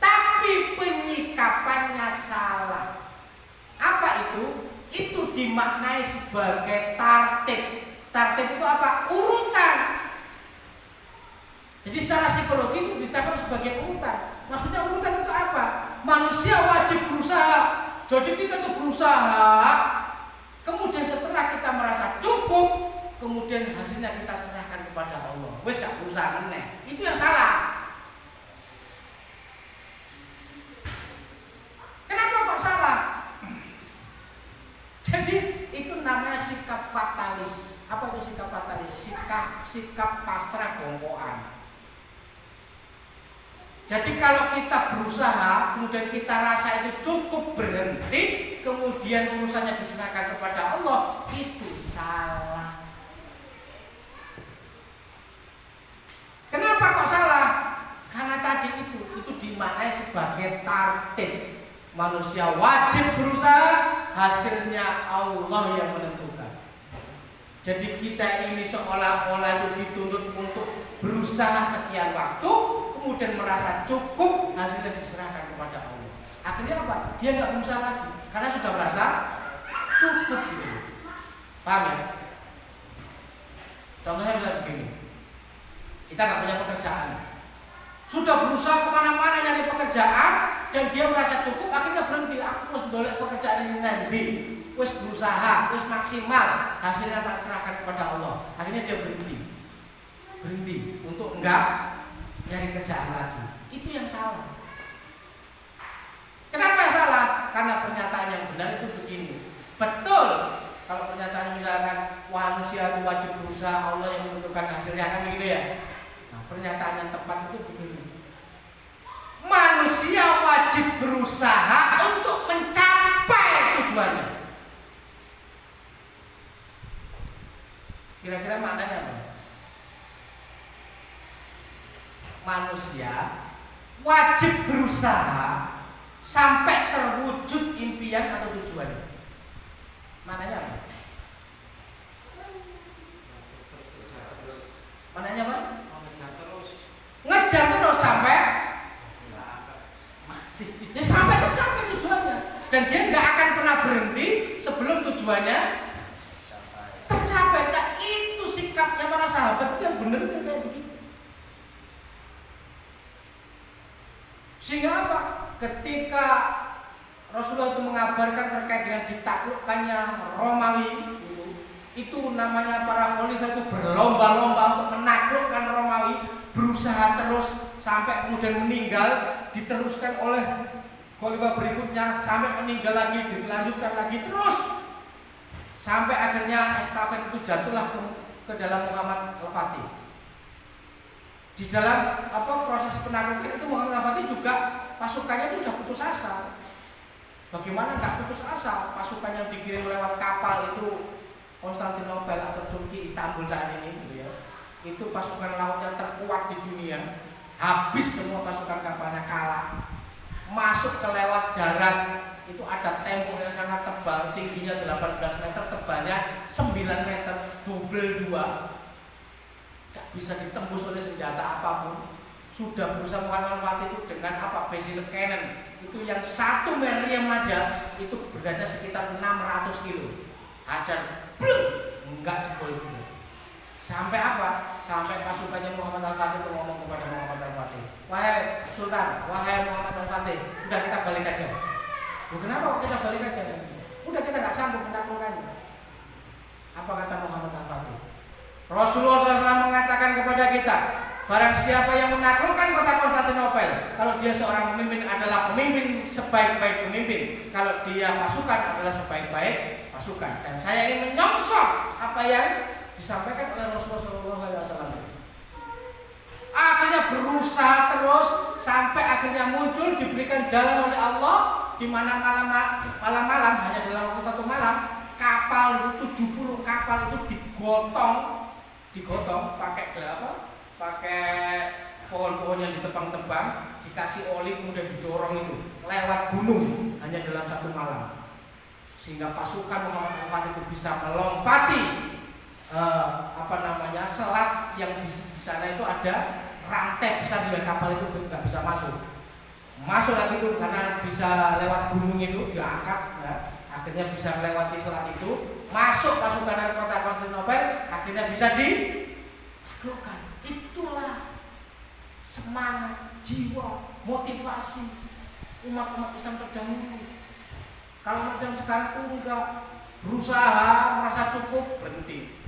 Tapi penyikapannya salah. Apa itu? Itu dimaknai sebagai tartib. Tartib itu apa? Urutan. Jadi secara psikologi itu ditangkap sebagai urutan. Maksudnya urutan itu apa? Manusia wajib berusaha. Jadi kita tuh berusaha, kemudian setelah kita merasa cukup, kemudian hasilnya kita serahkan kepada Allah. Wes gak berusaha meneh. Itu yang salah. Kenapa kok salah? Jadi itu namanya sikap fatalis. Apa itu sikap fatalis? Sikap pasrah bongkoan. Jadi kalau kita berusaha, kemudian kita rasa itu cukup, berhenti, kemudian urusannya diserahkan kepada Allah, itu salah. Kenapa kok salah? Karena tadi itu dimaknai sebagai tartib. Manusia wajib berusaha, hasilnya Allah yang menentukan. Jadi kita ini seolah-olah itu dituntut untuk berusaha sekian waktu, kemudian merasa cukup, hasilnya diserahkan kepada Allah. Akhirnya apa? Dia nggak berusaha lagi karena sudah merasa cukup gitu. Paham ya? Contohnya bisa begini. Kita nggak punya pekerjaan, sudah berusaha kemana-mana nyari pekerjaan dan dia merasa cukup, akhirnya berhenti. Aku harus dolek pekerjaan ini nanti. Wes berusaha, wes maksimal, hasilnya tak serahkan kepada Allah. Akhirnya dia berhenti untuk enggak nyari kerjaan lagi. Itu yang salah. Kenapa salah? Karena pernyataan yang benar itu begini. Betul, kalau pernyataan misalkan manusia itu wajib berusaha, Allah yang menentukan hasilnya, kan begitu ya. Nah, pernyataan yang tepat itu begini. Manusia wajib wajib berusaha untuk mencapai tujuannya. Kira-kira maknanya apa? Manusia wajib berusaha sampai terwujud impian atau tujuannya. Maknanya apa? Maknanya apa? Ngejar terus sampai mati. Ya sampai tercapai tujuannya. Dan dia nggak akan pernah berhenti sebelum tujuannya tercapai. Nah, itu sikapnya para sahabat itu yang benar kan kayak begitu. Sehingga apa? Ketika Rasulullah itu mengabarkan terkait dengan ditaklukkannya Romawi, itu namanya para khalifah itu berlomba-lomba untuk menaklukkan Romawi, berusaha terus sampai kemudian meninggal, diteruskan oleh khalifah berikutnya sampai meninggal lagi, dilanjutkan lagi terus sampai akhirnya estafet itu jatuhlah ke dalam Muhammad Al-Fatih. Di dalam proses penaklukan itu Muhammad Al-Fatih juga pasukannya itu sudah putus asa. Bagaimana nggak putus asa? Pasukan yang dikirim lewat kapal itu Konstantinopel atau Turki Istanbul saat ini gitu ya. Itu pasukan lautnya terkuat di dunia. Habis semua pasukan kapalnya kalah. Masuk ke lewat darat itu ada tembok yang sangat tebal, tingginya 18 meter, tebalnya 9 meter, double 2. Gak bisa ditembus oleh senjata apapun. Sudah berusaha Muhammad Al-Fatih itu dengan basil cannon itu yang 1 meriam aja itu beratnya sekitar 600 kilo. Hajar, enggak jebol juga. Sampai apa? Sampai pasukannya Muhammad Al-Fatih itu ngomong kepada Muhammad Al-Fatih, wahai Sultan, wahai Muhammad Al-Fatih, udah kita balik aja. Kenapa kita balik aja? Udah kita nggak sanggup menaklukkannya. Apa kata Muhammad Al-Fatih? Rasulullah SAW mengatakan kepada kita, barang siapa yang menaklukkan kota Konstantinopel, kalau dia seorang pemimpin adalah pemimpin sebaik-baik pemimpin, kalau dia pasukan adalah sebaik-baik pasukan. Dan saya ingin menyongsong apa yang disampaikan oleh Rasulullah SAW. Akhirnya berusaha terus sampai akhirnya muncul, diberikan jalan oleh Allah, di mana malam-malam hanya dalam waktu 1 malam kapal itu 70 kapal itu digotong pakai pakai pohon-pohon yang ditebang-tebang, dikasih oli kemudian didorong itu lewat gunung hanya dalam 1 malam, sehingga pasukan Muhammad Al-Fatih itu bisa melompati selat yang di sana itu ada rantai besar di kapal itu nggak bisa masuk lagi itu karena bisa lewat gunung itu diangkat ya. Akhirnya bisa melewati selat itu, masuk pasukan kota Konstantinopel, akhirnya bisa ditaklukkan. Itulah semangat, jiwa, motivasi umat-umat Islam terdahulu. Kalau umat Islam sekarang itu udah berusaha merasa cukup, berhenti.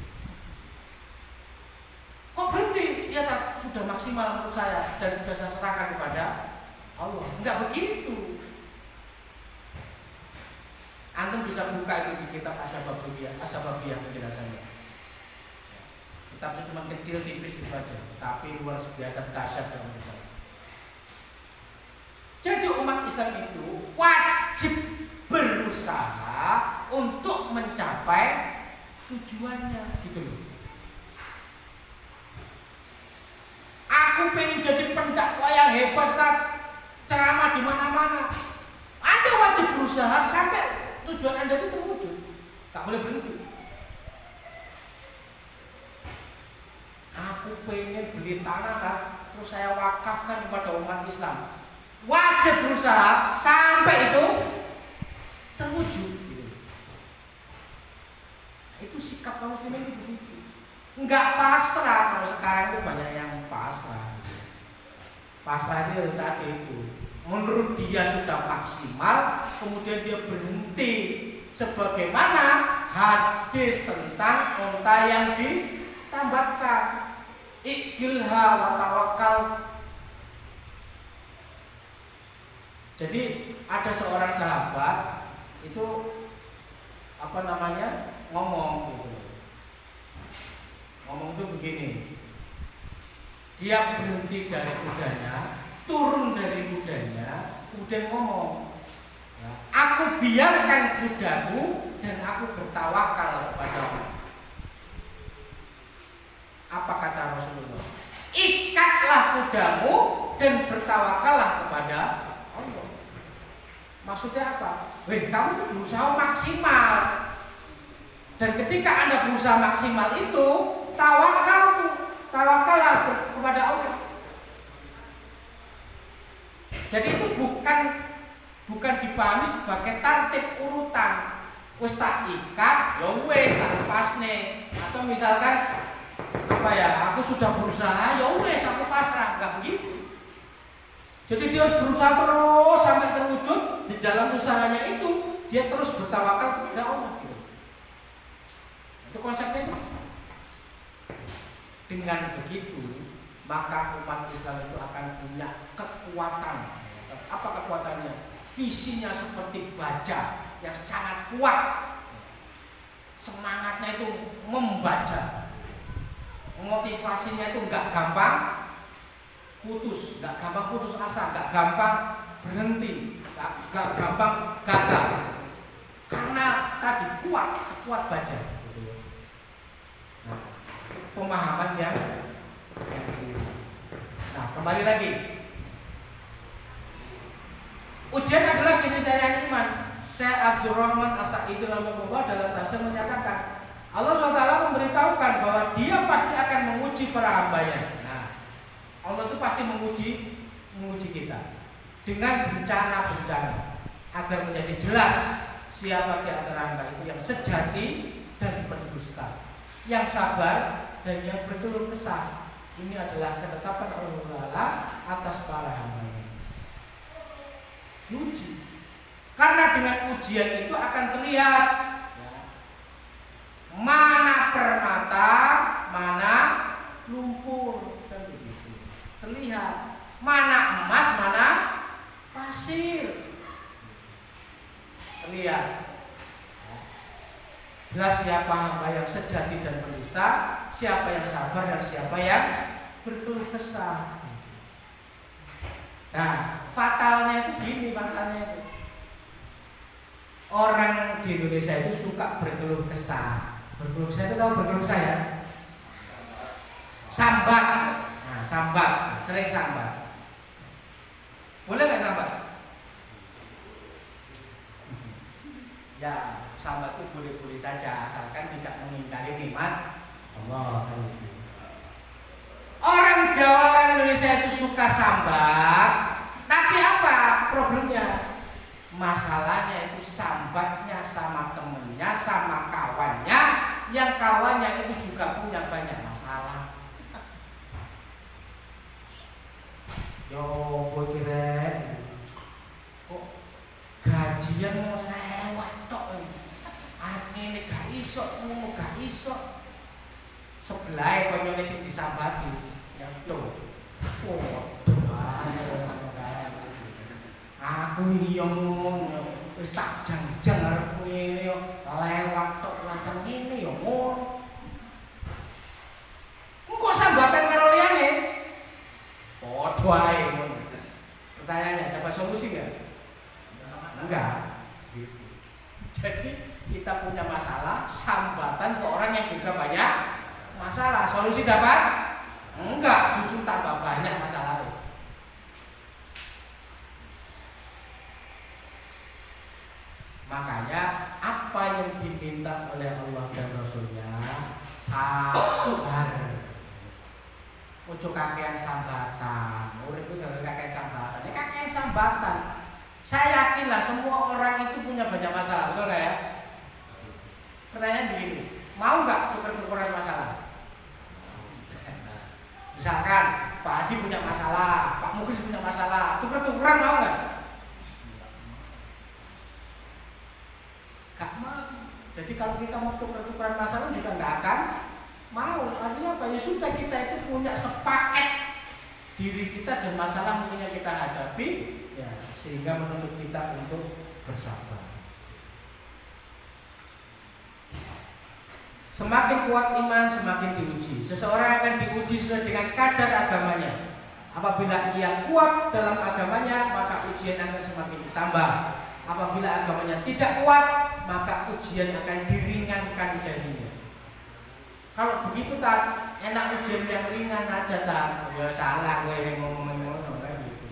Kok berhenti? Ya sudah maksimal untuk saya dan sudah saya serahkan kepada Allah. Enggak begitu. Antum bisa buka itu di kitab Asbabiyah penjelasannya. Kitabnya cuma kecil tipis itu saja, tapi luar biasa dahsyat dalam Islam. Jadi umat Islam itu wajib berusaha untuk mencapai tujuannya, gitu loh. Aku pengen jadi pendakwah yang hebat, Ustaz, ceramah di mana-mana. Anda wajib berusaha sampai tujuan Anda itu terwujud. Tak boleh berhenti. Aku pengen beli tanah kan, terus saya wakafkan kepada umat Islam. Wajib berusaha sampai itu terwujud. Itu sikap kaum muslimin itu begitu. Enggak pasrah. Kalau sekarang itu banyak yang pasrah. Pasrah itu tadi itu. Menurut dia sudah maksimal, kemudian dia berhenti. Sebagaimana hadis tentang unta yang ditambatkan, ikilha wa tawakal. Jadi ada seorang sahabat itu ngomong gitu. Ngomong itu begini. Dia berhenti dari kudanya, turun dari kudanya, kemudian ngomong, ya, aku biarkan kudaku dan aku bertawakal kepada Allah. Apa kata Rasulullah? Ikatlah kudamu dan bertawakallah kepada Allah. Maksudnya apa? Kamu tuh berusaha maksimal. Dan ketika Anda berusaha maksimal itu, tawakallah kepada Allah. Jadi itu bukan dipahami sebagai tertib urutan. Wis tak ikat, ya wis tak lepasne. Atau misalkan aku sudah berusaha, ya wis aku pasrah, enggak begitu. Jadi dia harus berusaha terus sampai terwujud. Di dalam usahanya itu dia terus bertawakal kepada Allah. Itu konsepnya. Dengan begitu, maka umat Islam itu akan punya kekuatan. Apa kekuatannya? Visinya seperti baja yang sangat kuat. Semangatnya itu membaca. Motivasinya itu nggak gampang putus asa, nggak gampang berhenti, nggak gampang gagal. Karena tadi sekuat baja. Nah, pemahaman yang keliru. Nah, kembali lagi. Ujian adalah keniscayaan iman. Syekh Abdurrahman As-Sa'idi rahimahullah dalam tafsir menyatakan, Allah SWT memberitahukan bahwa Dia pasti akan menguji para hambanya. Nah, Allah itu pasti menguji kita dengan bencana-bencana agar menjadi jelas siapa di antara hamba itu yang sejati dan berdusta, yang sabar dan yang berkeluh kesah. Ini adalah ketetapan Allah Ta'ala atas para hambanya. Diuji. Karena dengan ujian itu akan terlihat mana permata, mana lumpur, dan begitu. Terlihat mana emas, mana pasir. Terlihat. Jelas siapa hamba yang sejati dan berdusta, siapa yang sabar dan siapa yang berkeluh kesah. Nah, fatalnya itu gini, orang di Indonesia itu suka berkeluh kesah. Berkeluh kesah itu tahu berkeluh kesah ya? Sambat. Nah, sambat, sering sambat. Boleh nggak sambat? Ya, sambat itu boleh-boleh saja asalkan tidak mengingkari nikmat Allah. Orang Jawa, orang Indonesia itu suka sambat, tapi apa problemnya? Masalahnya itu sambatnya sama temennya, sama kawannya, yang kawannya itu juga punya banyak masalah. Yo, kira kok gajian lewat tok. Ini gak iso, gak iso. Sebelah konyolnya sing disambati. Ya tuh. Aku iki yo ngono, wis tak jang-jang arep ngene yo lewat tok rasa ngene yo ngono. Engko sambatan karo liyane. Padha ae ngono. Pertanyaannya, dapat solusi enggak? Enggak. Jadi kita punya masalah, sambatan ke orang yang juga banyak masalah. Solusi dapat? Enggak, justru tambah banyak masalahnya. Makanya apa yang diminta oleh Allah dan Rasulnya sabar. Ojo kakean sambatan. Urip itu gak kakean sambatan. Ini kakean sambatan. Saya yakinlah semua orang itu punya banyak masalah, betul nggak ya? Pertanyaan begini, mau nggak tuker-tukeran masalah? Misalkan Pak Hadi punya masalah, Pak Muklis punya masalah, tuker-tukeran mau nggak? Gak mau. Jadi kalau kita mau tuker-tukeran masalah juga nggak akan mau. Artinya apa? Ya sudah, kita itu punya sepaket diri kita dan masalah mungkin yang kita hadapi, ya, sehingga menuntut kita untuk bersabar. Semakin kuat iman, semakin diuji. Seseorang akan diuji sesuai dengan kadar agamanya. Apabila ia kuat dalam agamanya, maka ujian akan semakin ditambah. Apabila agamanya tidak kuat, maka ujian akan diringankan darinya. Kalau begitu tak enak ujian yang ringan aja tak, ya salah gue yang ngomong kan gitu.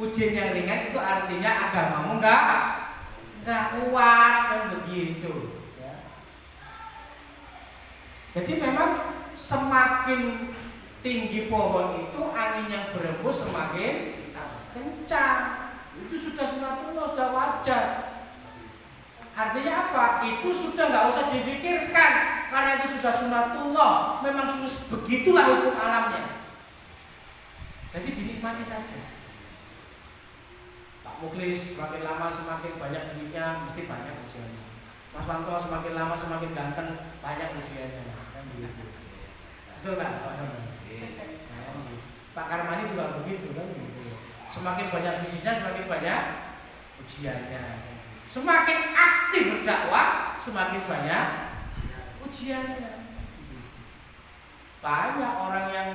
Ujian yang ringan itu artinya agamamu nggak kuat kan begitu. Ya. Jadi memang semakin tinggi pohon itu angin yang berembus semakin kencang. Itu sudah sunatullah, sudah wajar. Artinya apa? Itu sudah nggak usah dipikirkan karena itu sudah sunatullah. Memang begitulah hukum alamnya. Jadi dinikmati saja. Pak Muklis semakin lama semakin banyak duitnya, mesti banyak usianya. Mas Wanto semakin lama semakin ganteng, banyak usianya. Kan begitu. Betul kan? Pak Karmani juga begitu kan begitu. Semakin banyak bisnisnya, semakin banyak ujiannya. Semakin aktif berdakwah, semakin banyak ujiannya. Banyak orang yang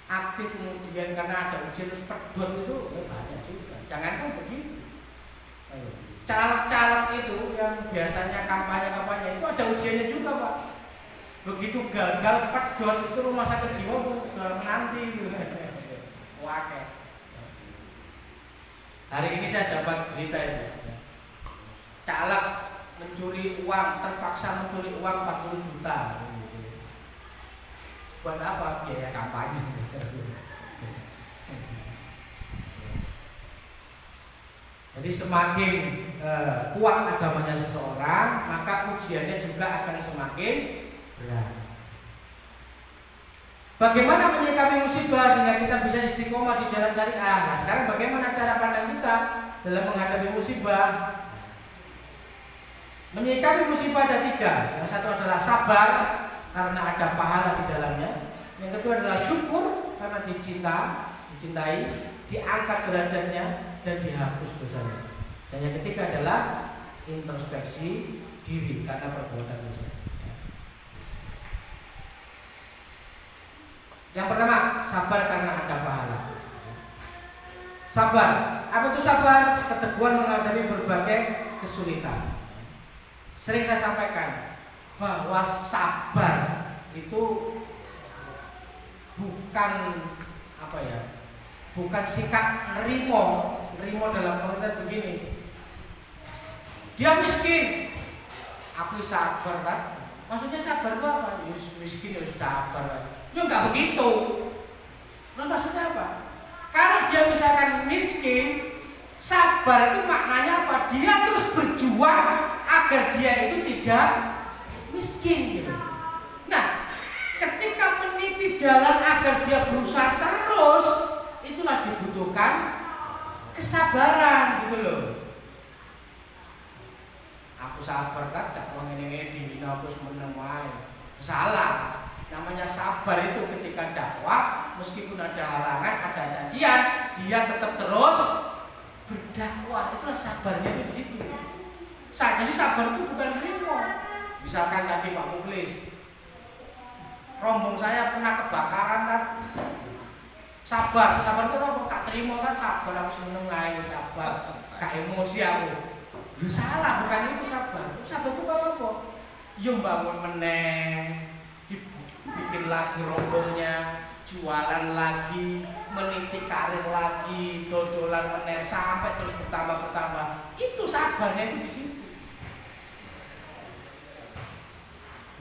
aktif kemudian karena ada ujian terus pedot itu banyak juga. Jangankan begitu. Caleg-caleg itu yang biasanya kampanye-kampanye itu ada ujiannya juga, Pak. Begitu gagal pedot itu rumah sakit jiwa nanti itu. Wakai. Hari ini saya dapat berita itu. Caleg mencuri uang, terpaksa mencuri uang 40 juta. Buat apa? Biaya kampanye. Jadi semakin kuat agamanya seseorang, maka ujiannya juga akan semakin berat. Bagaimana menyikapi musibah sehingga kita bisa istiqomah di jalan syariah? Nah, sekarang bagaimana cara pandang kita dalam menghadapi musibah? Menyikapi musibah ada 3. Yang satu adalah sabar karena ada pahala di dalamnya. Yang kedua adalah syukur karena dicintai, diangkat derajatnya dan dihapus dosanya. Dan yang ketiga adalah introspeksi diri karena perbuatan dosa. Yang pertama, sabar karena ada pahala. Sabar, apa itu sabar? Keteguhan menghadapi berbagai kesulitan. Sering saya sampaikan bahwa sabar itu bukan bukan sikap nerimo dalam pengertian begini. Dia miskin, aku sabar kan? Maksudnya sabar itu apa? Miskin ya sabar kan? Ya enggak begitu. Nah, maksudnya apa? Kalau dia misalkan miskin, sabar itu maknanya apa? Dia terus berjuang agar dia itu tidak miskin gitu. Nah, ketika meniti jalan agar dia berusaha terus, itulah dibutuhkan kesabaran gitu loh. Aku sabar kan, tak mau ngene-ngene dihina terus meneng wae. Salah. Namanya sabar itu ketika dakwah, meskipun ada halangan, ada cacian, dia tetap terus berdakwah. Itulah sabarnya itu di situ. Jadi sabar itu bukan nerimo. Misalkan tadi Pak Muflis, rombong saya pernah kebakaran kan, sabar itu apa? Tak terima kan sabar, aku seneng aja sabar, gak emosi aku. Ya salah, bukan itu sabar. Sabar itu apa? Ya bangun meneng, bikin lagi rombongnya, jualan lagi, meniti karir lagi, dodolan meneng sampai terus bertambah. Itu sabarnya itu di situ.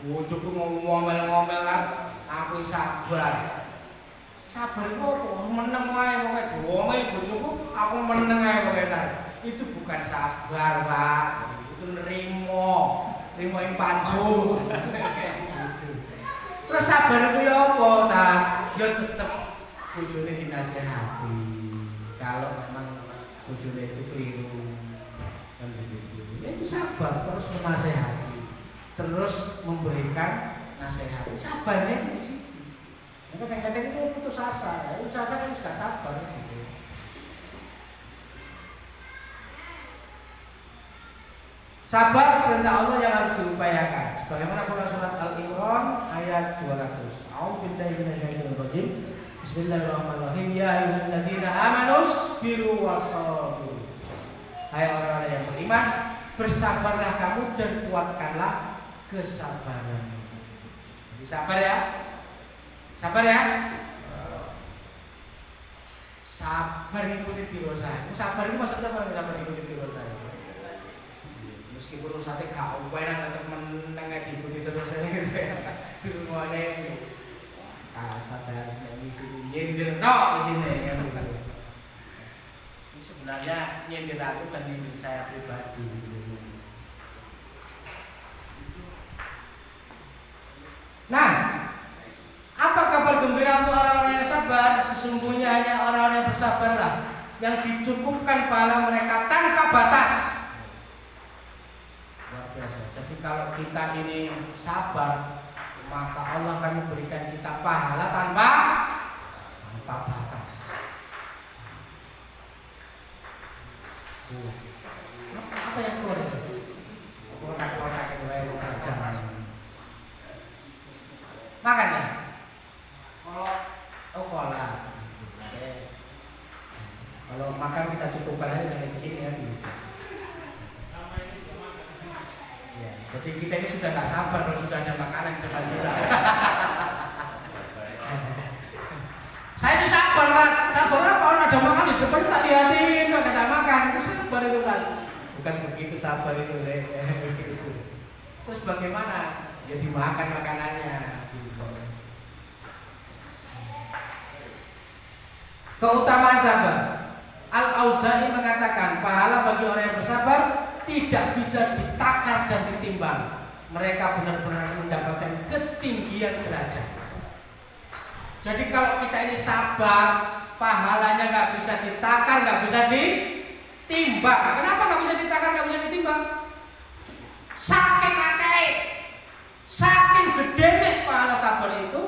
Bojoku ngomel-ngomel kan, aku sabar. Sabar itu apa? Meneng wae pokoke diomel bojoku, aku meneng ae pokoke kan. Itu bukan sabar, Pak. Itu nerimo yang pandu. Terus sabar itu ya apa ta? Ya tetep bojone dinasehati. Kalau memang bojone itu keliru kan begitu. Ya itu sabar, terus menasehati. Terus memberikan nasihat. Sabarnya itu di situ. Kadang-kadang itu putus asa. Putus asa kan sudah sabar gitu. Sabar perintah Allah yang harus diupayakan. Sebagaimana Quran surat Al-Imran ayat 200. A'udzu billahi minasyaitonir rajim. Bismillahirrahmanirrahim. Ya ayyuhalladzina amanu sabiru wassabiru. Hai orang-orang yang beriman, bersabarlah kamu dan kuatkanlah kesabaran. Jadi sabar ya. Sabar ya. Sabar ikuti tirosa. Sabar itu maksudnya apa? Sabar ikuti tirosa. Meskipun usahanya gak enak tetap menengah diikuti tirosa gitu ya. Di rumahnya sabar ngisi nyindir di sini kan gitu. Ini sebenarnya nyindir aku dan nyindir saya pribadi gitu. Nah, apa kabar gembira untuk orang-orang yang sabar? Sesungguhnya hanya orang-orang yang bersabarlah yang dicukupkan pahala mereka tanpa batas. Luar biasa. Jadi kalau kita ini sabar, maka Allah akan memberikan kita pahala tanpa batas. Apa yang keluar itu? Kotak-kotak itu kayak kerajaan. Makan ya? Kalau makan kita cukupkan aja sampai di sini ya. Ya, jadi kita ini sudah tak sabar kalau sudah ada makanan di depan kita. Saya itu sabar apa? Kalau ada makanan di depan tak lihatin, nggak kata makan, itu sabar itu kan. Bukan begitu sabar itu, Terus bagaimana? Ya dimakan makanannya. Keutamaan sabar. Al-Auza'i mengatakan pahala bagi orang yang bersabar tidak bisa ditakar dan ditimbang. Mereka benar-benar mendapatkan ketinggian derajat. Jadi kalau kita ini sabar, pahalanya nggak bisa ditakar, nggak bisa ditimbang. Kenapa nggak bisa ditakar, nggak bisa ditimbang? Saking akeh, saking gedene pahala sabar itu,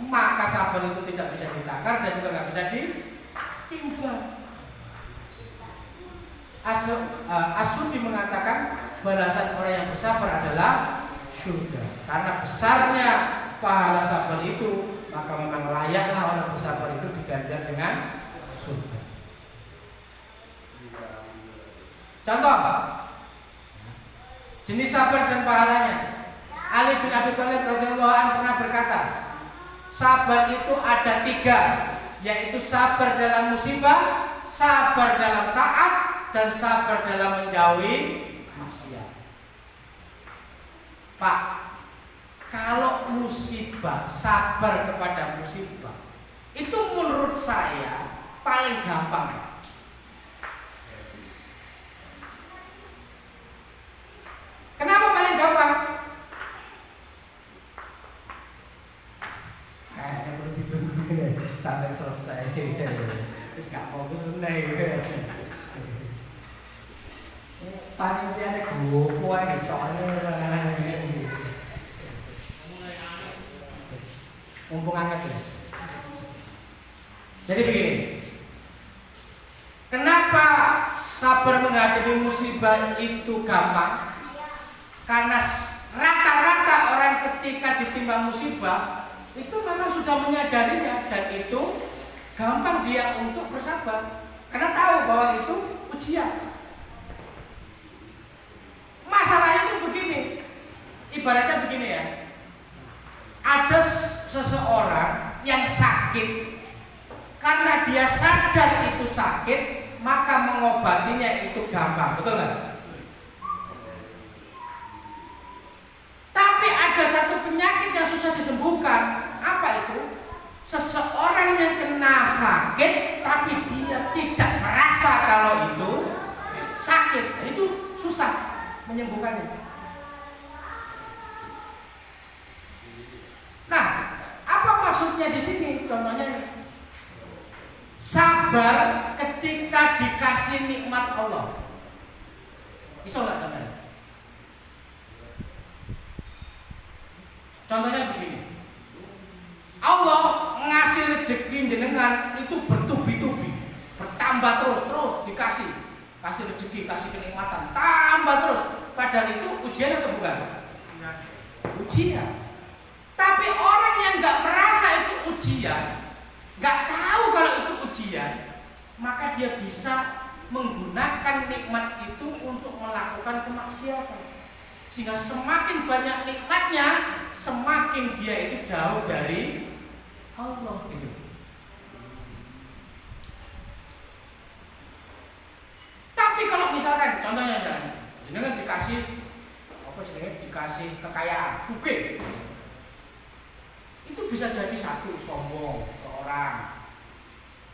maka sabar itu tidak bisa ditakar dan juga nggak bisa ditimbang. As-Sudi mengatakan balasan orang yang bersabar adalah surga. Karena besarnya pahala sabar itu, maka memang layaklah orang bersabar itu diganjar dengan surga. Contoh jenis sabar dan pahalanya. Ali bin Abi Thalib radhiyallahu anhu pernah berkata, sabar itu ada 3, yaitu sabar dalam musibah, sabar dalam taat, dan sabar dalam menjauhi maksiat. Pak, kalau musibah, sabar kepada musibah, itu menurut saya paling gampang. Kenapa paling gampang? Kayaknya perlu ditunggu sampai selesai. Terus gak fokus bener. Panitiane gopo ae soalnya mumpung hangat ya. Jadi begini, kenapa sabar menghadapi musibah itu gampang? Karena rata-rata orang ketika ditimpa musibah itu memang sudah menyadarinya dan itu gampang dia untuk bersabar karena tahu bahwa itu ujian. Masalahnya itu begini, ibaratnya begini ya, ada seseorang yang sakit, karena dia sadar itu sakit, maka mengobatinya itu gampang, betul nggak? Tapi ada satu penyakit yang susah disembuhkan, apa itu? Seseorang yang kena sakit, tapi dia tidak merasa kalau itu sakit, itu susah menyembuhkannya. Nah, apa maksudnya di sini? Contohnya nih, sabar ketika dikasih nikmat Allah. Iso nggak teman? Contohnya begini, Allah ngasih rezeki jenengan itu bertubi-tubi, bertambah terus dikasih. Kasih rezeki, kasih kenikmatan, tambah terus. Padahal itu ujian atau bukan? Ujian. Tapi orang yang nggak merasa itu ujian, nggak tahu kalau itu ujian, maka dia bisa menggunakan nikmat itu untuk melakukan kemaksiatan. Sehingga semakin banyak nikmatnya, semakin dia itu jauh dari Allah gitu. Tapi kalau misalkan contohnya jenengan dikasih dikasih kekayaan, sugih, itu bisa jadi satu sombong ke orang,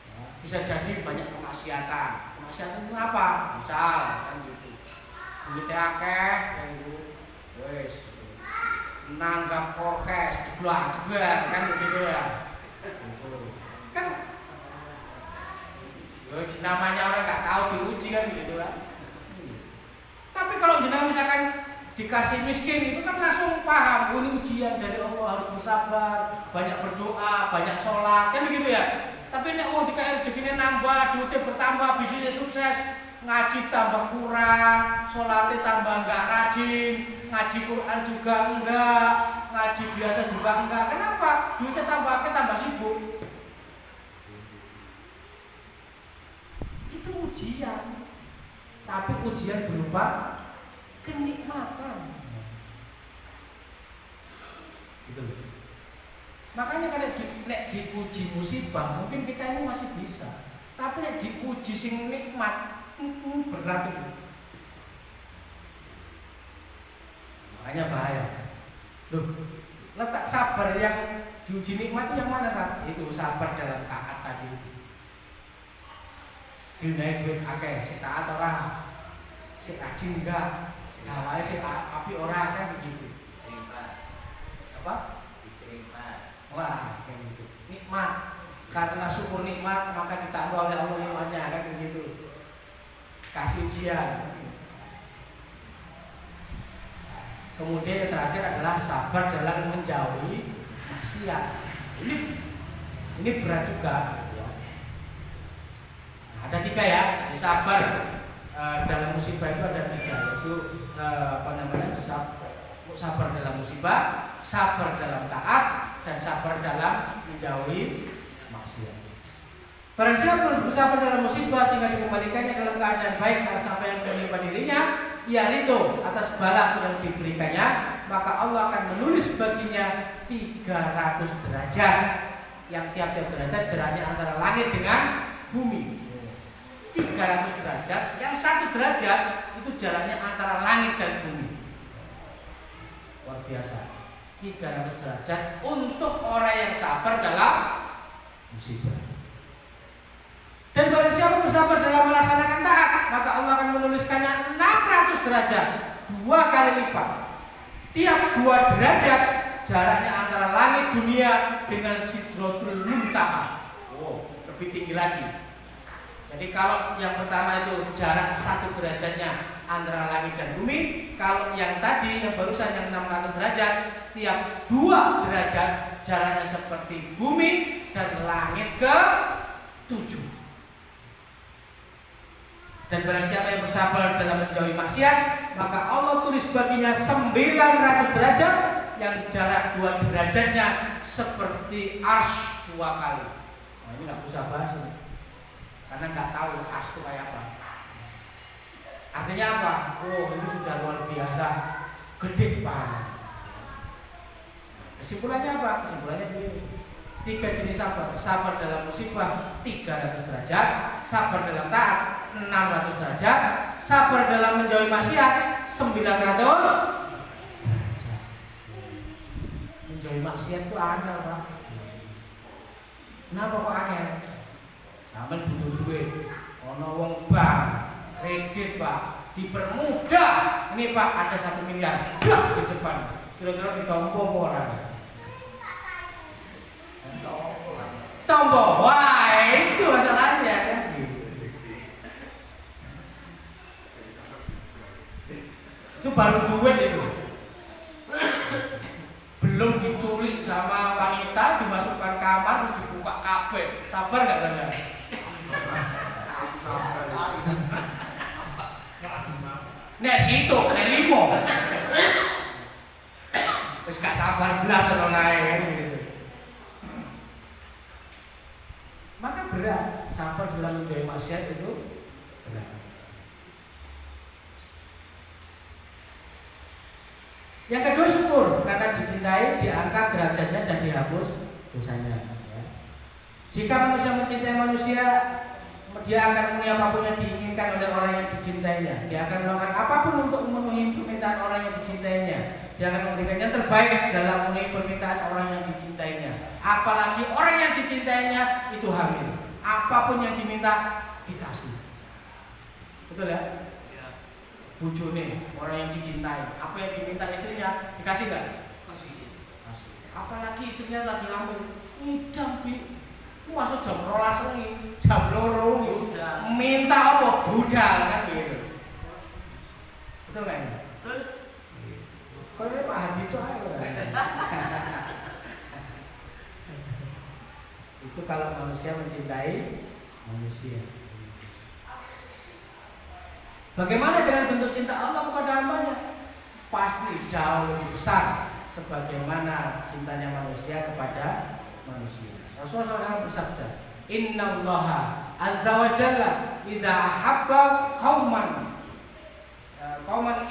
ya, bisa jadi banyak kemaksiatan. Kemaksiatan itu apa? Misal kan gitu, duitnya akeh, kan gitu, wes nanggap orkes, jeblar kan begitu ya. Gitu. Kan namanya orang nggak tahu diuji kan begitu kan. Tapi kalau jenengan misalkan dikasih miskin itu kan langsung paham, ini ujian dari Allah, harus bersabar, banyak berdoa, banyak sholat, kan begitu ya. Tapi nek mau dikasih rezekinya nambah, duitnya bertambah, bisnisnya sukses, ngaji tambah kurang, sholatnya tambah enggak rajin, ngaji Quran juga enggak, ngaji biasa juga enggak. Kenapa? Duitnya tambah sibuk. Itu ujian. Tapi ujian berupa kenikmatan. Gitu. Makanya kalau diuji musibah mungkin kita ini masih bisa. Tapi nek diuji sing nikmat berat itu. Makanya bahaya. Loh, letak sabar yang diuji nikmat itu yang mana kan? Itu sabar dalam taat tadi. Dinaik duit akeh, si taat ora, si rajin enggak, gawae si api ora, kan begitu. Apa? Wah, kayak gitu. Nikmat. Karena syukur nikmat maka ditambah oleh Allah nikmatnya, kan begitu. Kasih ujian. Kemudian yang terakhir adalah sabar dalam menjauhi maksiat. Ini berat juga. Ada 3 ya, sabar dalam musibah itu ada 3, yaitu sabar dalam musibah, sabar dalam taat, dan sabar dalam menjauhi maksiat. Barang siapa bersabar dalam musibah sehingga dikembalikannya dalam keadaan baik karena sampai yang menimpa dirinya, ia ridho atas bala yang diberikannya, maka Allah akan menulis baginya 300 derajat, yang tiap-tiap derajat jaraknya antara langit dengan bumi. 300 derajat, yang 1 derajat itu jaraknya antara langit dan bumi. Luar biasa. 300 derajat untuk orang yang sabar dalam musibah. Dan barang siapa bersabar dalam melaksanakan taat, maka Allah akan menuliskannya 600 derajat, 2 kali lipat. Tiap 2 derajat jaraknya antara langit dunia dengan Sidratul Muntaha. Oh, lebih tinggi lagi. Jadi kalau yang pertama itu jarak 1 derajatnya antara langit dan bumi, kalau yang tadi yang barusan yang 600 derajat, tiap 2 derajat jaraknya seperti bumi dan langit ke 7. Dan barang siapa yang bersabar dalam menjauhi maksiat, maka Allah tulis baginya 900 derajat, yang jarak 2 derajatnya seperti arsy 2 kali. Nah, ini nggak usah bahas ini, karena nggak tahu arsy itu kayak apa. Artinya apa? Oh, ini sudah luar biasa, gede banget. Kesimpulannya apa? Kesimpulannya begini: 3 jenis sabar. Sabar dalam musibah 300 derajat, sabar dalam taat 600 derajat, sabar dalam menjauhi maksiat 900 derajat. Menjauhi maksiat itu angel, Pak. Kenapa kok angel? Sampai butuh duit, ono wong bank, kredit, Pak, dipermudah. Ini Pak, ada 1 miliar blak di depan. Kira-kira ditompo orang. Tombo, wah itu masalahnya kan gitu. Itu baru duit itu. Belum diculik sama wanita, dimasukkan kamar terus dibuka kabel. Sabar enggak Anda? Nek situ nek 5. Wis gak sabar blas ono kae gitu. sabar dalam menjauhi maksiat itu benar. Yang kedua syukur, karena dicintai, diangkat derajatnya dan dihapus dosanya. Ya. Jika manusia mencintai manusia, dia akan memenuhi apapun yang diinginkan oleh orang yang dicintainya. Dia akan melakukan apapun untuk memenuhi permintaan orang yang dicintainya. Dia akan memberikan yang terbaik dalam memenuhi permintaan orang yang dicintainya. Apalagi orang yang dicintainya itu hamil. Apapun yang diminta dikasih. Betul ya? Bujone, orang yang dicintai, apa yang diminta istrinya dikasih nggak? Kasih. Apalagi istrinya lagi hamil, ngidam bi, masuk jam 12 wengi, jam 2 minta apa? Budal kan gitu. Betul nggak ini? Betul. Kalau Pak Hadi itu ayo. Itu kalau manusia mencintai manusia. Bagaimana dengan bentuk cinta Allah kepada hambanya? Pasti jauh lebih besar sebagaimana cintanya manusia kepada manusia. Rasulullah SAW bersabda, Innallaha azza wa jalla idza ahabba qauman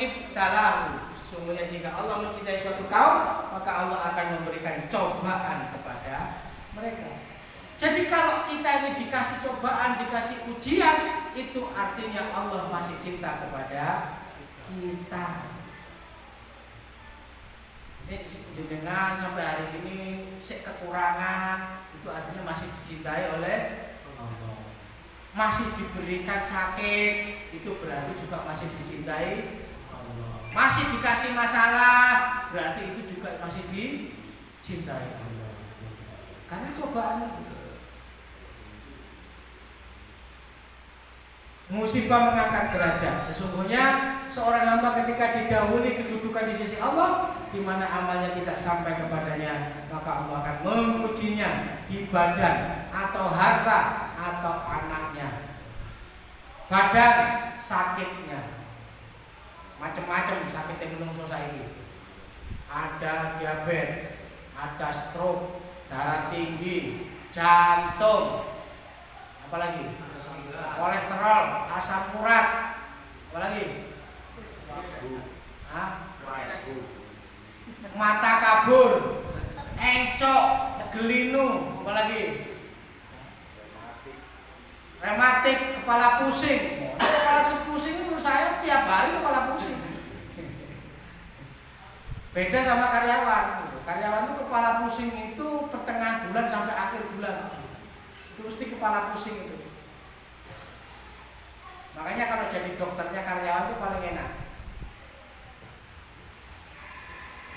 ibtalahu. Sesungguhnya jika Allah mencintai suatu kaum, maka Allah akan memberikan cobaan kepada mereka. Jadi kalau kita ini dikasih cobaan, dikasih ujian, itu artinya Allah masih cinta kepada kita. Ini jenengan sampai hari ini kekurangan, itu artinya masih dicintai oleh Allah. Masih diberikan sakit, itu berarti juga masih dicintai Allah. Masih dikasih masalah, berarti itu juga masih dicintai Allah. Karena cobaan itu. Musibah mengangkat derajat. Sesungguhnya seorang hamba ketika didahului kedudukan di sisi Allah, di mana amalnya tidak sampai kepadanya, maka Allah akan mengujinya di badan atau harta atau anaknya. Badan sakitnya, macam-macam sakitnya menungso saiki. Ada diabetes, ada stroke, darah tinggi, jantung, apalagi? Kolesterol, asam urat, apalagi? Mata kabur, encok, gelinu, apalagi? Rematik, kepala pusing. Kepala pusing menurut saya tiap hari kepala pusing. Beda sama karyawan. Karyawan itu kepala pusing itu pertengahan bulan sampai akhir bulan. Itu mesti kepala pusing itu. Makanya kalau jadi dokternya karyawan itu paling enak.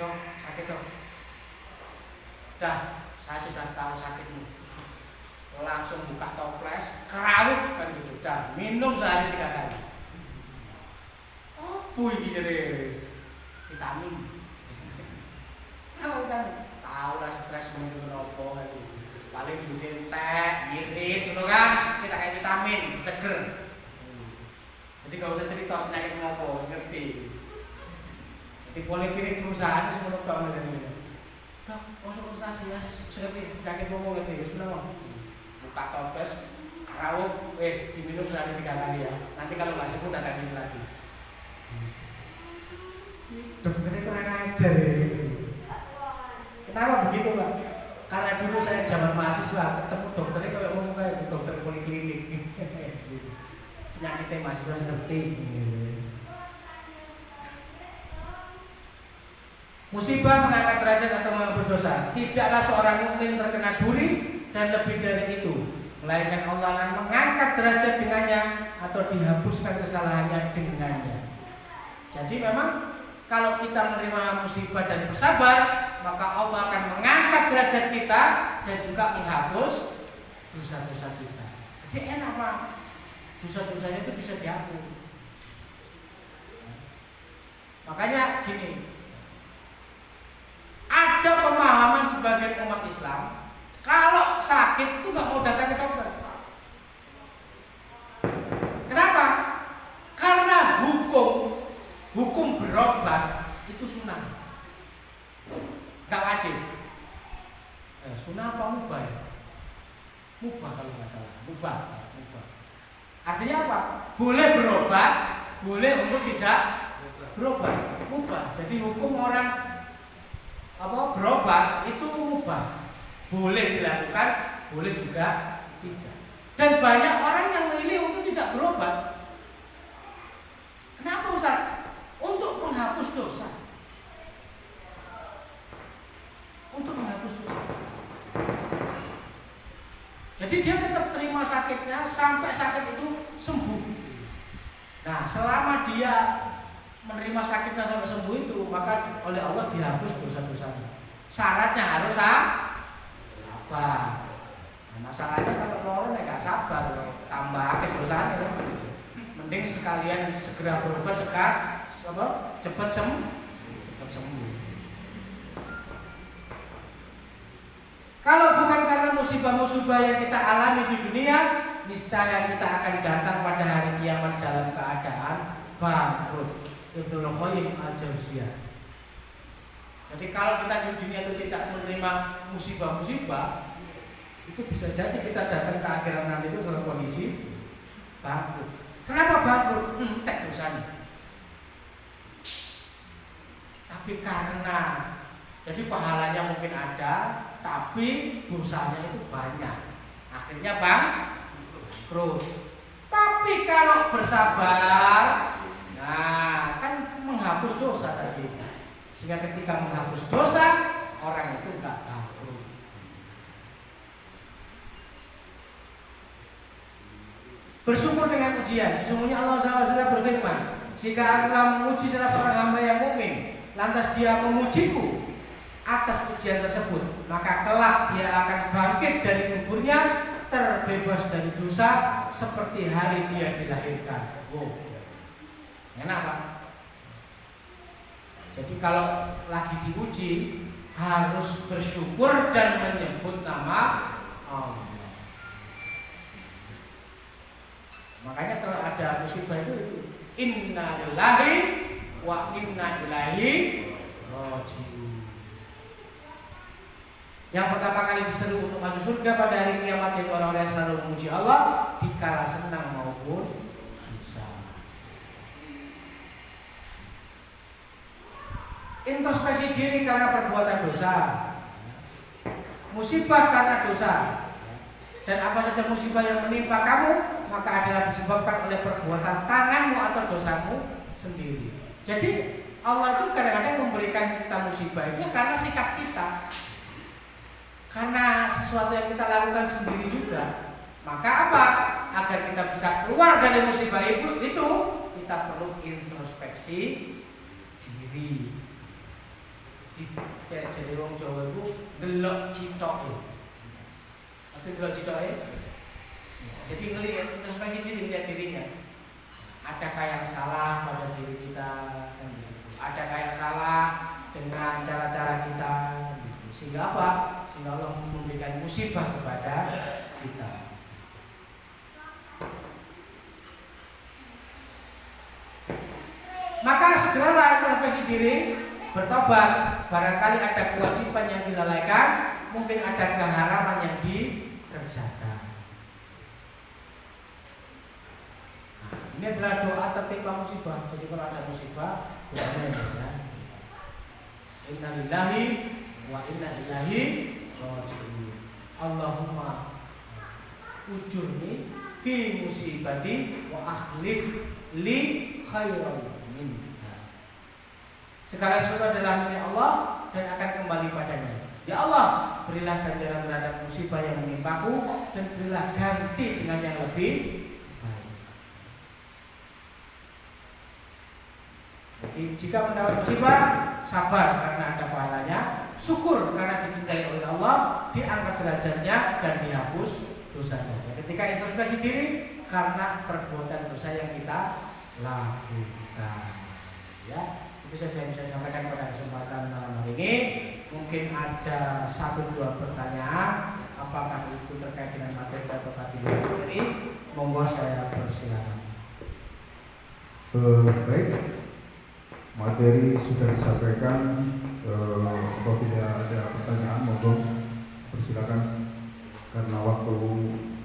Dok, sakit dok. Dah, saya sudah tahu sakitmu. Langsung buka toples, kerawut kan gitu. Dah, minum sehari 3 kali. Oh, ini jadi vitamin. Apa vitamin? Tahu lah stres mungkin menopo kan gitu. Paling bikin teh, ngirit gitu kan. Kita kayak vitamin, seger. Jadi gak usah cerita penyakit ngopo, ngerti. Jadi poliklinik perusahaan itu semua tahun ini. Dok, masuk konsultasi ya, ngerti penyakit ngopo ngerti, sebenarnya. Buka toples, rawuh, wes diminum sehari 3 kali ya. Nanti kalau nggak sembuh datang ini lagi. Dokternya kurang ajar ya. Kenapa begitu Pak? Karena dulu saya zaman mahasiswa ketemu dokternya kayak ngomong kayak dokter poliklinik. Penyakitnya mahasiswa ngerti. Musibah mengangkat derajat atau menghapus dosa. Tidaklah seorang mukmin terkena duri dan lebih dari itu, melainkan Allah akan mengangkat derajat dengannya atau dihapuskan kesalahannya dengannya. Jadi memang kalau kita menerima musibah dan bersabar, maka Allah akan mengangkat derajat kita dan juga menghapus dosa-dosa kita. Jadi enak Pak. Dosa-dosanya itu bisa dihapus. Makanya gini, ada pemahaman sebagian umat Islam kalau sakit itu nggak mau datang ke dokter. Kenapa? Karena hukum berobat itu sunnah, nggak wajib. Sunnah apa mubah? Mubah kalau nggak salah, mubah. Mubah. Artinya apa? Boleh berobat, boleh untuk tidak berobat. Mubah. Jadi hukum orang berobat itu mubah. Boleh dilakukan, boleh juga tidak. Dan banyak orang yang memilih untuk tidak berobat. Kenapa Ustaz? Untuk menghapus dosa. Untuk menghapus dosa. Jadi dia tetap terima sakitnya sampai sakit itu sembuh. Nah, selama dia menerima sakitnya sampai sembuh itu, maka oleh Allah dihapus dosa-dosanya. Syaratnya harus sabar. Nah, masalahnya kalau orang nggak sabar, tambah dosanya. Mending sekalian segera berobat cepat sembuh. Kalau bukan karena musibah-musibah yang kita alami di dunia, niscaya kita akan datang pada hari kiamat dalam keadaan bangkrut. Ibnu Qayyim al-Jauziyah. Jadi kalau kita di dunia itu tidak menerima musibah-musibah, itu bisa jadi kita datang ke akhirat nanti itu dalam kondisi bangkrut. Kenapa bangkrut? Entek dosanya. Tapi karena jadi pahalanya mungkin ada, tapi dosanya itu banyak. Akhirnya bangkrut. Tapi kalau bersabar, nah kan menghapus dosa tadi. Sehingga ketika menghapus dosa, orang itu enggak bangkrut. Bersyukur dengan ujian. Sesungguhnya Allah SWT berfirman, jika aku telah menguji salah seorang hamba yang mukmin, lantas dia memujiku atas ujian tersebut, maka kelak dia akan bangkit dari kuburnya terbebas dari dosa seperti hari dia dilahirkan. Enak Pak? Jadi kalau lagi diuji harus bersyukur dan menyebut nama Allah. Makanya kalau ada musibah itu inna lillahi wa inna ilaihi raji'un. Yang pertama kali diseru untuk masuk surga pada hari kiamat yaitu orang-orang yang selalu memuji Allah dikala senang maupun susah. Introspeksi diri karena perbuatan dosa, musibah karena dosa, dan apa saja musibah yang menimpa kamu maka adalah disebabkan oleh perbuatan tanganmu atau dosamu sendiri. Jadi Allah itu kadang-kadang memberikan kita musibah itu karena sikap kita, karena sesuatu yang kita lakukan sendiri juga. Maka apa? Agar kita bisa keluar dari musibah itu kita perlu introspeksi diri. Jadi orang Jawa itu delok citoke. Apa delok citoke? Jadi ngelihat introspeksi diri, lihat dirinya. Adakah yang salah pada diri kita? Adakah yang salah dengan cara-cara kita? Sehingga apa? Sehingga Allah memberikan musibah kepada kita. Maka segeralah introspeksi diri, bertobat. Barangkali ada kewajiban yang dilalaikan, mungkin ada keharaman yang dikerjakan. Nah, ini adalah doa tertimpa musibah. Jadi kalau ada musibah, doanya ya. Inna lillahi wa inna ilaihi raji'un. Allahumma ujurni fi musibati wa akhlif li khairan minha. Segala sesuatu adalah milik Allah dan akan kembali padanya. Ya Allah, berilah ganjaran terhadap musibah yang menimpaku dan berilah ganti dengan yang lebih baik. Jadi jika mendapat musibah, sabar karena ada pahalanya, syukur karena dicintai oleh Allah, diangkat derajatnya dan dihapus dosanya. Ketika introspeksi diri karena perbuatan dosa yang kita lakukan. Ya, itu saja yang saya sampaikan pada kesempatan malam hari ini. Mungkin ada 1-2 pertanyaan, apakah itu terkait dengan materi atau tidak ini? Monggo saya persilakan. Baik, materi sudah disampaikan. Apabila ada pertanyaan, monggo persilakan karena waktu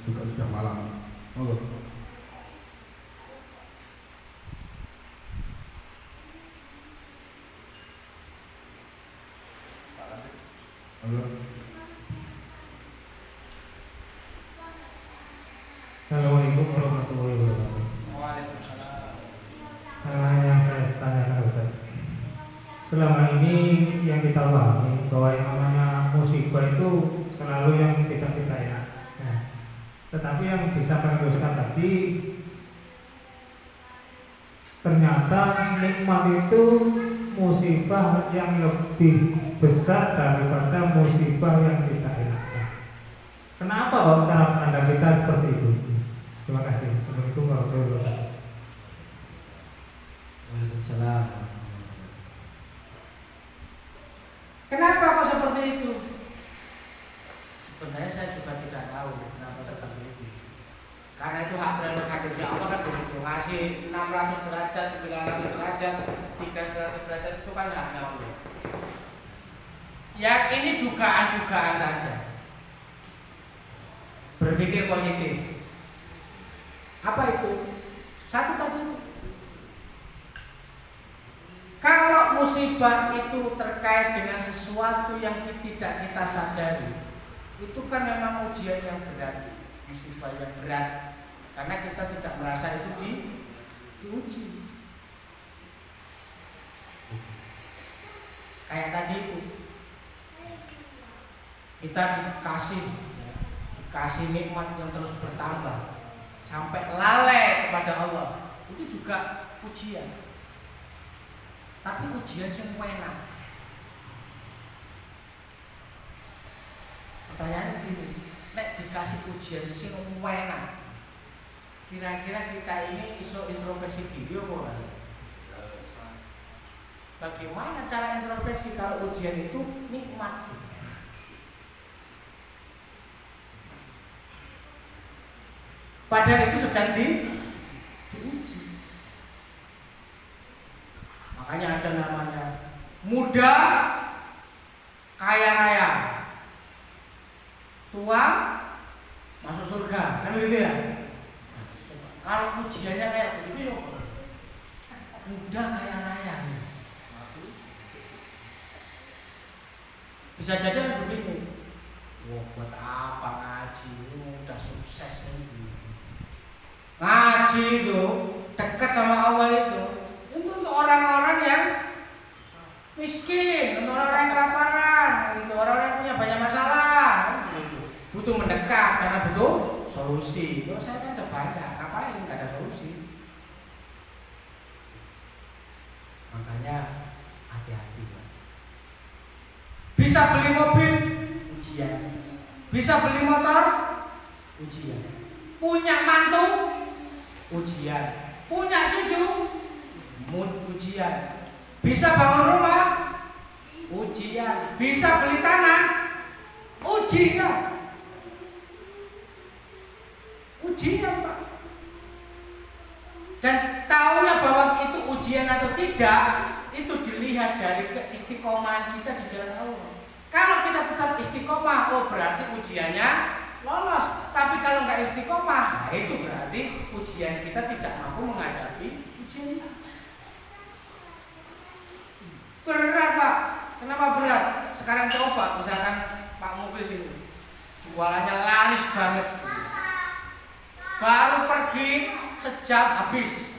juga sudah malam. Monggo. Halo. Assalamualaikum warahmatullahi wabarakatuh. Waalaikumsalam. Yang saya tanyakan Ustaz, selama ini yang kita pahami bahwa yang namanya musibah itu selalu yang tidak kita enak. Nah, tetapi yang disampaikan Ustaz tadi, ternyata nikmat itu musibah yang lebih besar daripada musibah yang kita enakan. Kenapa Pak cara pandang kita seperti itu? Terima kasih. Assalamualaikum warahmatullahi wabarakatuh. Waalaikumsalam. Kenapa kok seperti itu? Sebenarnya saya juga tidak tahu kenapa seperti itu. Karena itu hak prerogatifnya Allah kan begitu. Ngasih 600 derajat, 900 derajat, 300 derajat itu kan haknya Allah. Ya ini dugaan-dugaan saja. Berpikir positif. Apa itu? Satu tadi. Kalau musibah itu terkait dengan sesuatu yang tidak kita sadari, itu kan memang ujian yang berat, musibah yang berat, karena kita tidak merasa itu diuji. Kayak tadi itu, kita dikasih nikmat yang terus bertambah sampai lalai kepada Allah, itu juga ujian. Tapi ujian yang enak. Pertanyaannya begini, nek dikasih ujian sing enak, kira-kira kita ini iso introspeksi diri apa ora? Bagaimana cara introspeksi kalau ujian itu nikmat? Padahal itu sedang diuji. Makanya ada namanya muda kaya raya, tua masuk surga, kan begitu ya? Kalau ujiannya kayak begitu ya, muda kaya raya. Bisa jadi kan begini. Wah, buat apa ngaji? Udah sukses nih. Ngaji itu dekat sama Allah itu untuk orang-orang yang miskin, untuk orang-orang yang kelaparan, itu orang-orang yang punya banyak masalah, gitu. Butuh mendekat karena butuh solusi. Kalau saya kan udah banyak, ngapain nggak ada solusi? Makanya hati-hati, Pak. Bisa beli mobil, ujian. Bisa beli motor, ujian. Punya mantu, ujian. Punya cucu, ujian. Bisa bangun rumah, ujian. Bisa beli tanah, ujian. Ujian, Pak. Dan tahunya bahwa itu ujian atau tidak, itu dilihat dari keistiqomahan kita di jalan Allah. Kalau kita tetap istiqomah, oh berarti ujiannya lolos. Tapi kalau nggak istiqomah, nah itu berarti ujian kita tidak mampu menghadapi ujian itu. Berat, Pak. Kenapa berat? Sekarang coba, misalkan Pak Muklis ini jualannya laris banget, baru pergi sejam habis.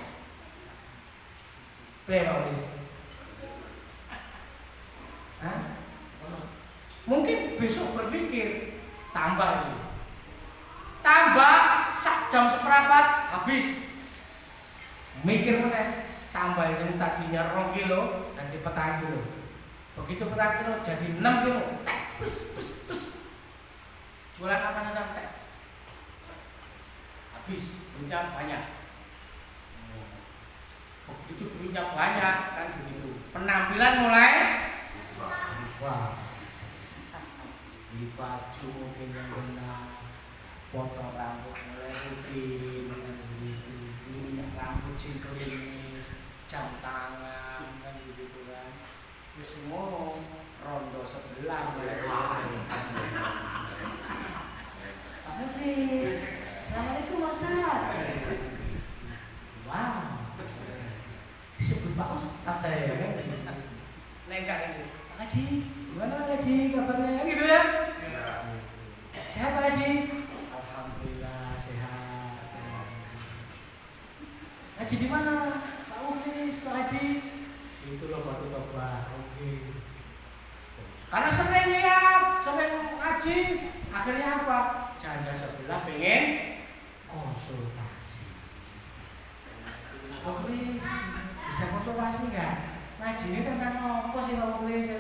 Mungkin besok berpikir tambah ini, tambah sak jam seperempat habis. Mikir mana? Tambah yang tadinya 2 kilo jadi 4 kilo. Begitu 4 kilo jadi 6 kilo. Pes. Jualan apa sampai habis, duitnya banyak. Begitu duitnya banyak kan begitu. Penampilan mulai wah. Beli baju mungkin yang benar, potong rambut mulai rutin, beli minyak rambut klinis, jam tangan kan begitu kan. Terus semua rondo sebelah mulai Pak Muklis, assalamualaikum Ustaz. Wow, disebut Pak Ustaz saya kan. Nengkak ini, Pak Haji. Gimana Pak Haji kabarnya gitu ya? Ya. Sehat Pak Haji? Alhamdulillah sehat. Haji di mana? Pak Mukhlis, Pak Haji. Situ loh Batu Toba. Oke. Karena sering lihat, sering ngaji, akhirnya apa? Janda sebelah pengen konsultasi. Mukhlis, bisa konsultasi nggak? Ngaji ini tentang apa sih Pak Mukhlis?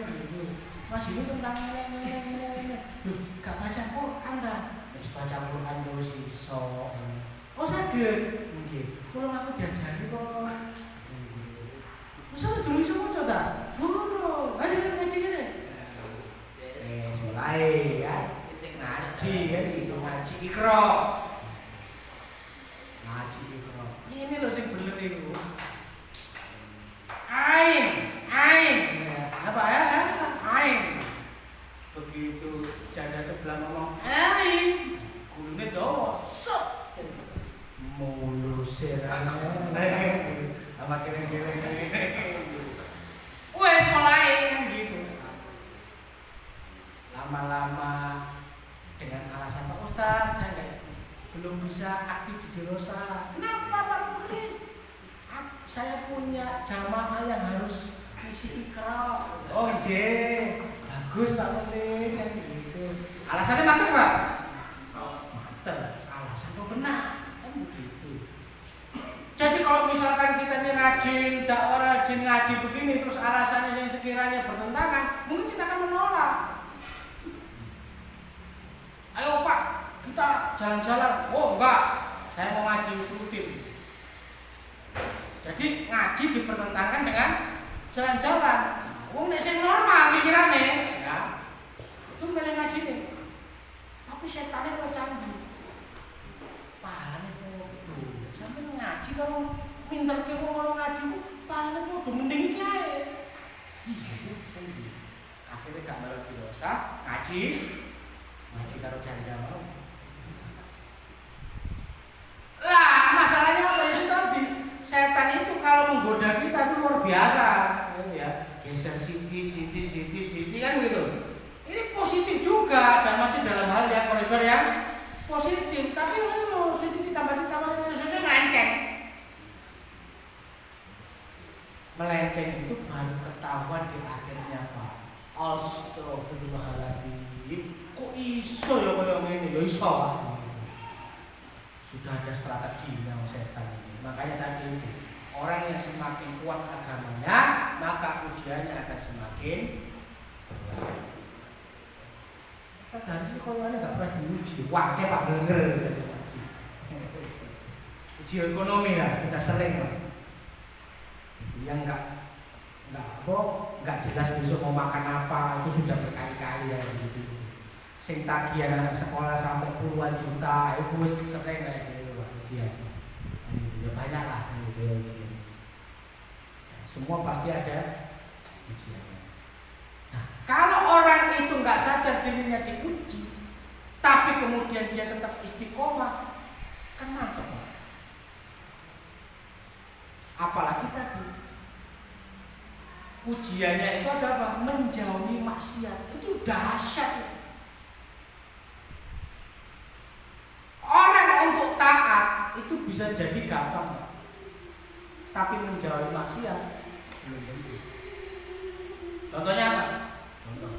Ngaji ini tentang ini. Loh, gak baca Quran dah. Terus baca Quran terus iso. Oh saged. Nggih. Tolong aku diajari kok. Masa dulu iso maca ta? Dulu. Ayo ngaji ngene. Mulai ya. Ngaji kan gitu, ngaji Iqra. Ngaji Iqra. Ini loh sing bener itu. Ain. Apa ya? Ain. Begitu janda sebelah ngomong ain, gulune dawa, set. Mulus serane. Sama keren-keren. Wes mulai kan gitu. Lama-lama dengan alasan Pak Ustadz, saya belum bisa aktif di Dirosa. Kenapa Pak Mukhlis? Saya punya jamaah yang harus isi Iqra. Oh je, bagus Pak Mukhlis yang gitu. Alasannya mantep nggak? Mantep. Alasan kok benar kan begitu. Jadi kalau misalkan kita ini rajin, dakwah rajin ngaji begini, terus alasannya yang sekiranya bertentangan, mungkin kita akan menolak. Ayo Pak, kita jalan-jalan. Oh enggak, saya mau ngaji usul tim. Jadi ngaji dipertentangkan dengan jalan-jalan. Wong nek sing normal pikirane, ya. Itu milih ngaji nih. Tapi setannya kok canggih. Palane kok itu. Sampai ngaji kalau minterke wong ora ngaji ku palane kok mending iki ae. Iya, akhirnya gak melok Dirosa, ngaji karo janda mau. Lah, masalahnya apa itu tadi? Setan itu kalau menggoda kita itu luar biasa, ya. Geser siti kan gitu. Ini positif juga dan masih dalam hal yang koridor yang positif, tapi kalau siti ditambah sesuatu melenceng itu baru ketahuan di akhirnya Pak. Astagfirullahaladzim. Kok iso ya kaya ngene? Ya iso Pak. Sudah ada strateginya setan ini. Makanya tadi itu orang yang semakin kuat agamanya, maka ujiannya akan semakin berat. Ustaz harusnya kalau anda nggak pernah diuji, wakil Pak Blenger jadi uji. Uji ekonomi lah, kita sering Pak. Yang nggak jelas besok mau makan apa itu sudah berkali-kali ya gitu. Sing tagihan anak sekolah sampai puluhan juta itu sering kayak gitu Pak ujian. Ya banyak lah gitu ujian. Semua pasti ada ujiannya. Nah, kalau orang itu nggak sadar dirinya diuji, tapi kemudian dia tetap istiqomah, kan mantap Pak. Apalagi tadi ujiannya itu ada apa? Menjauhi maksiat. Itu dahsyat. Orang untuk taat itu bisa jadi gampang, tapi menjauhi maksiat belum tentu. Contohnya apa? Contoh.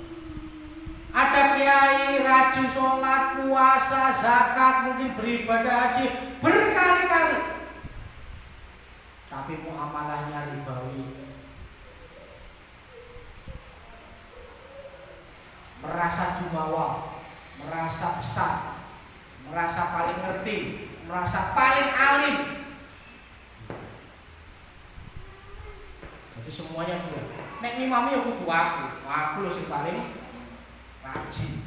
Ada kiai rajin sholat, puasa, zakat, mungkin beribadah haji berkali-kali, tapi muamalahnya ribawi. Merasa jumawa, merasa besar, merasa paling ngerti, merasa paling alim. Jadi semuanya juga. Nek ngimami ya kudu aku lho sing paling rajin.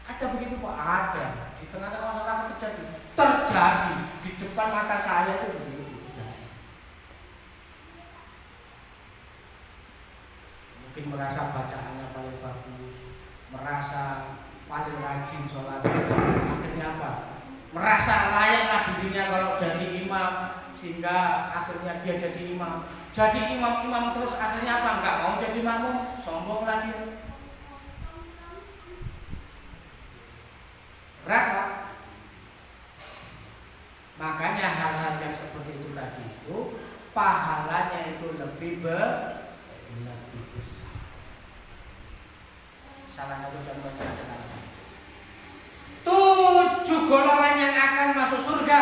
Ada begitu Pak? Ada. Di tengah-tengah masyarakat terjadi di depan mata saya itu begitu. Mungkin merasa bacaannya paling bagus, merasa paling rajin sholat, akhirnya apa? Merasa layaklah dirinya kalau jadi imam, sehingga akhirnya dia jadi imam. Jadi imam terus akhirnya apa? Enggak mau jadi makmum, sombong lagi. Berat, Pak. Makanya hal-hal yang seperti itu tadi itu pahalanya itu lebih besar. Salah satu contohnya adalah 7 golongan yang akan masuk surga.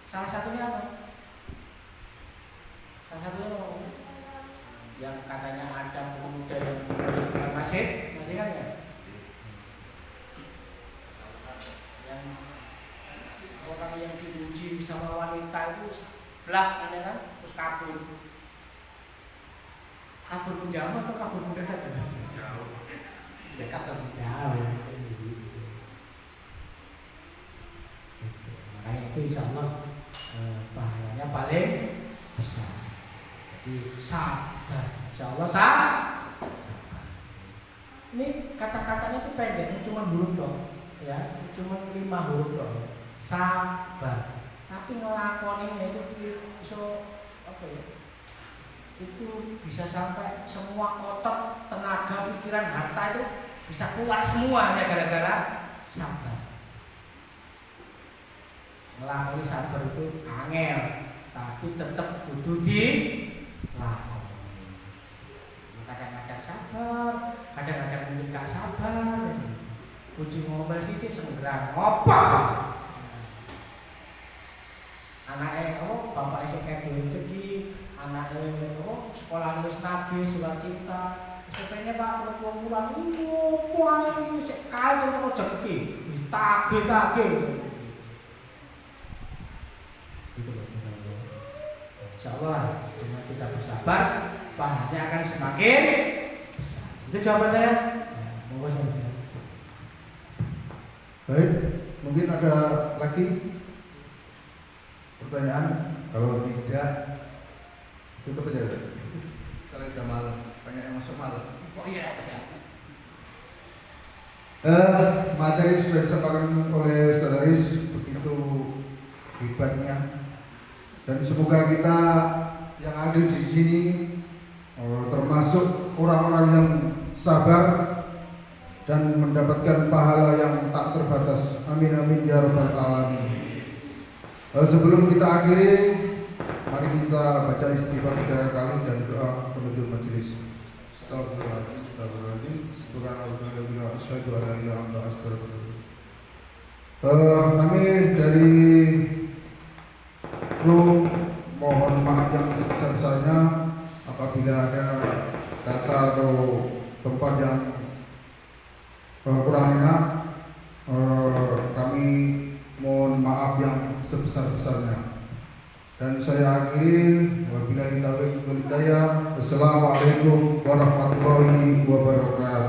Salah satunya apa? Salah satunya apa? Yang katanya ada pemuda yang mendirikan masjid, masih kan ya? Yang orang yang diuji sama wanita itu blak ini kan, terus kabur menjauh atau kabur mendekat? Jauh. Dekat lebih jauh. Makanya itu insya Allah pahalanya paling besar. Jadi sabar, insya Allah sabar. Ini kata-katanya itu pendek, cuma huruf dong, ya, cuma 5 huruf dong. Sabar. Tapi ngelakoninya itu bisa apa ya? Itu bisa sampai semua otot, tenaga, pikiran, harta itu bisa keluar semuanya gara-gara sabar. Ngelakoni sabar itu angel, tapi tetap kudu dilakoni. Kadang-kadang sabar, kadang-kadang mungkin gak sabar. Kucing ngomel sithik senggerang ngopak. Anaknya bapak esok kayak rezeki, anaknya sekolah harus nagih surat cinta. Sebenarnya Pak perempuan ini puan sekali untuk rezeki, tagih. Insya Allah dengan kita bersabar, pahalanya akan semakin besar. Itu jawaban saya. Monggo saya. Baik, mungkin ada lagi pertanyaan. Kalau tidak, tutup aja. Soalnya udah malam, banyak yang masuk malam. Oh iya, siap. Materi sudah disampaikan oleh Ustaz Aris begitu hebatnya, dan semoga kita yang ada di sini termasuk orang-orang yang sabar dan mendapatkan pahala yang tak terbatas. Amin amin ya rabbal alamin. Sebelum kita akhiri, mari kita baca istighfar 3 kali dan doa penutup majelis. Astagfirullahaladzim. Subhanallah. Asyhadu an la ilaha illallah wa astaghfirullah. Kami dari kru mohon maaf yang sebesar-besarnya apabila ada kata atau tempat yang kurang enak. Kami mohon maaf yang sebesar-besarnya. Dan saya akhiri, wabillahi taufiq wal hidayah. Assalamualaikum warahmatullahi wabarakatuh.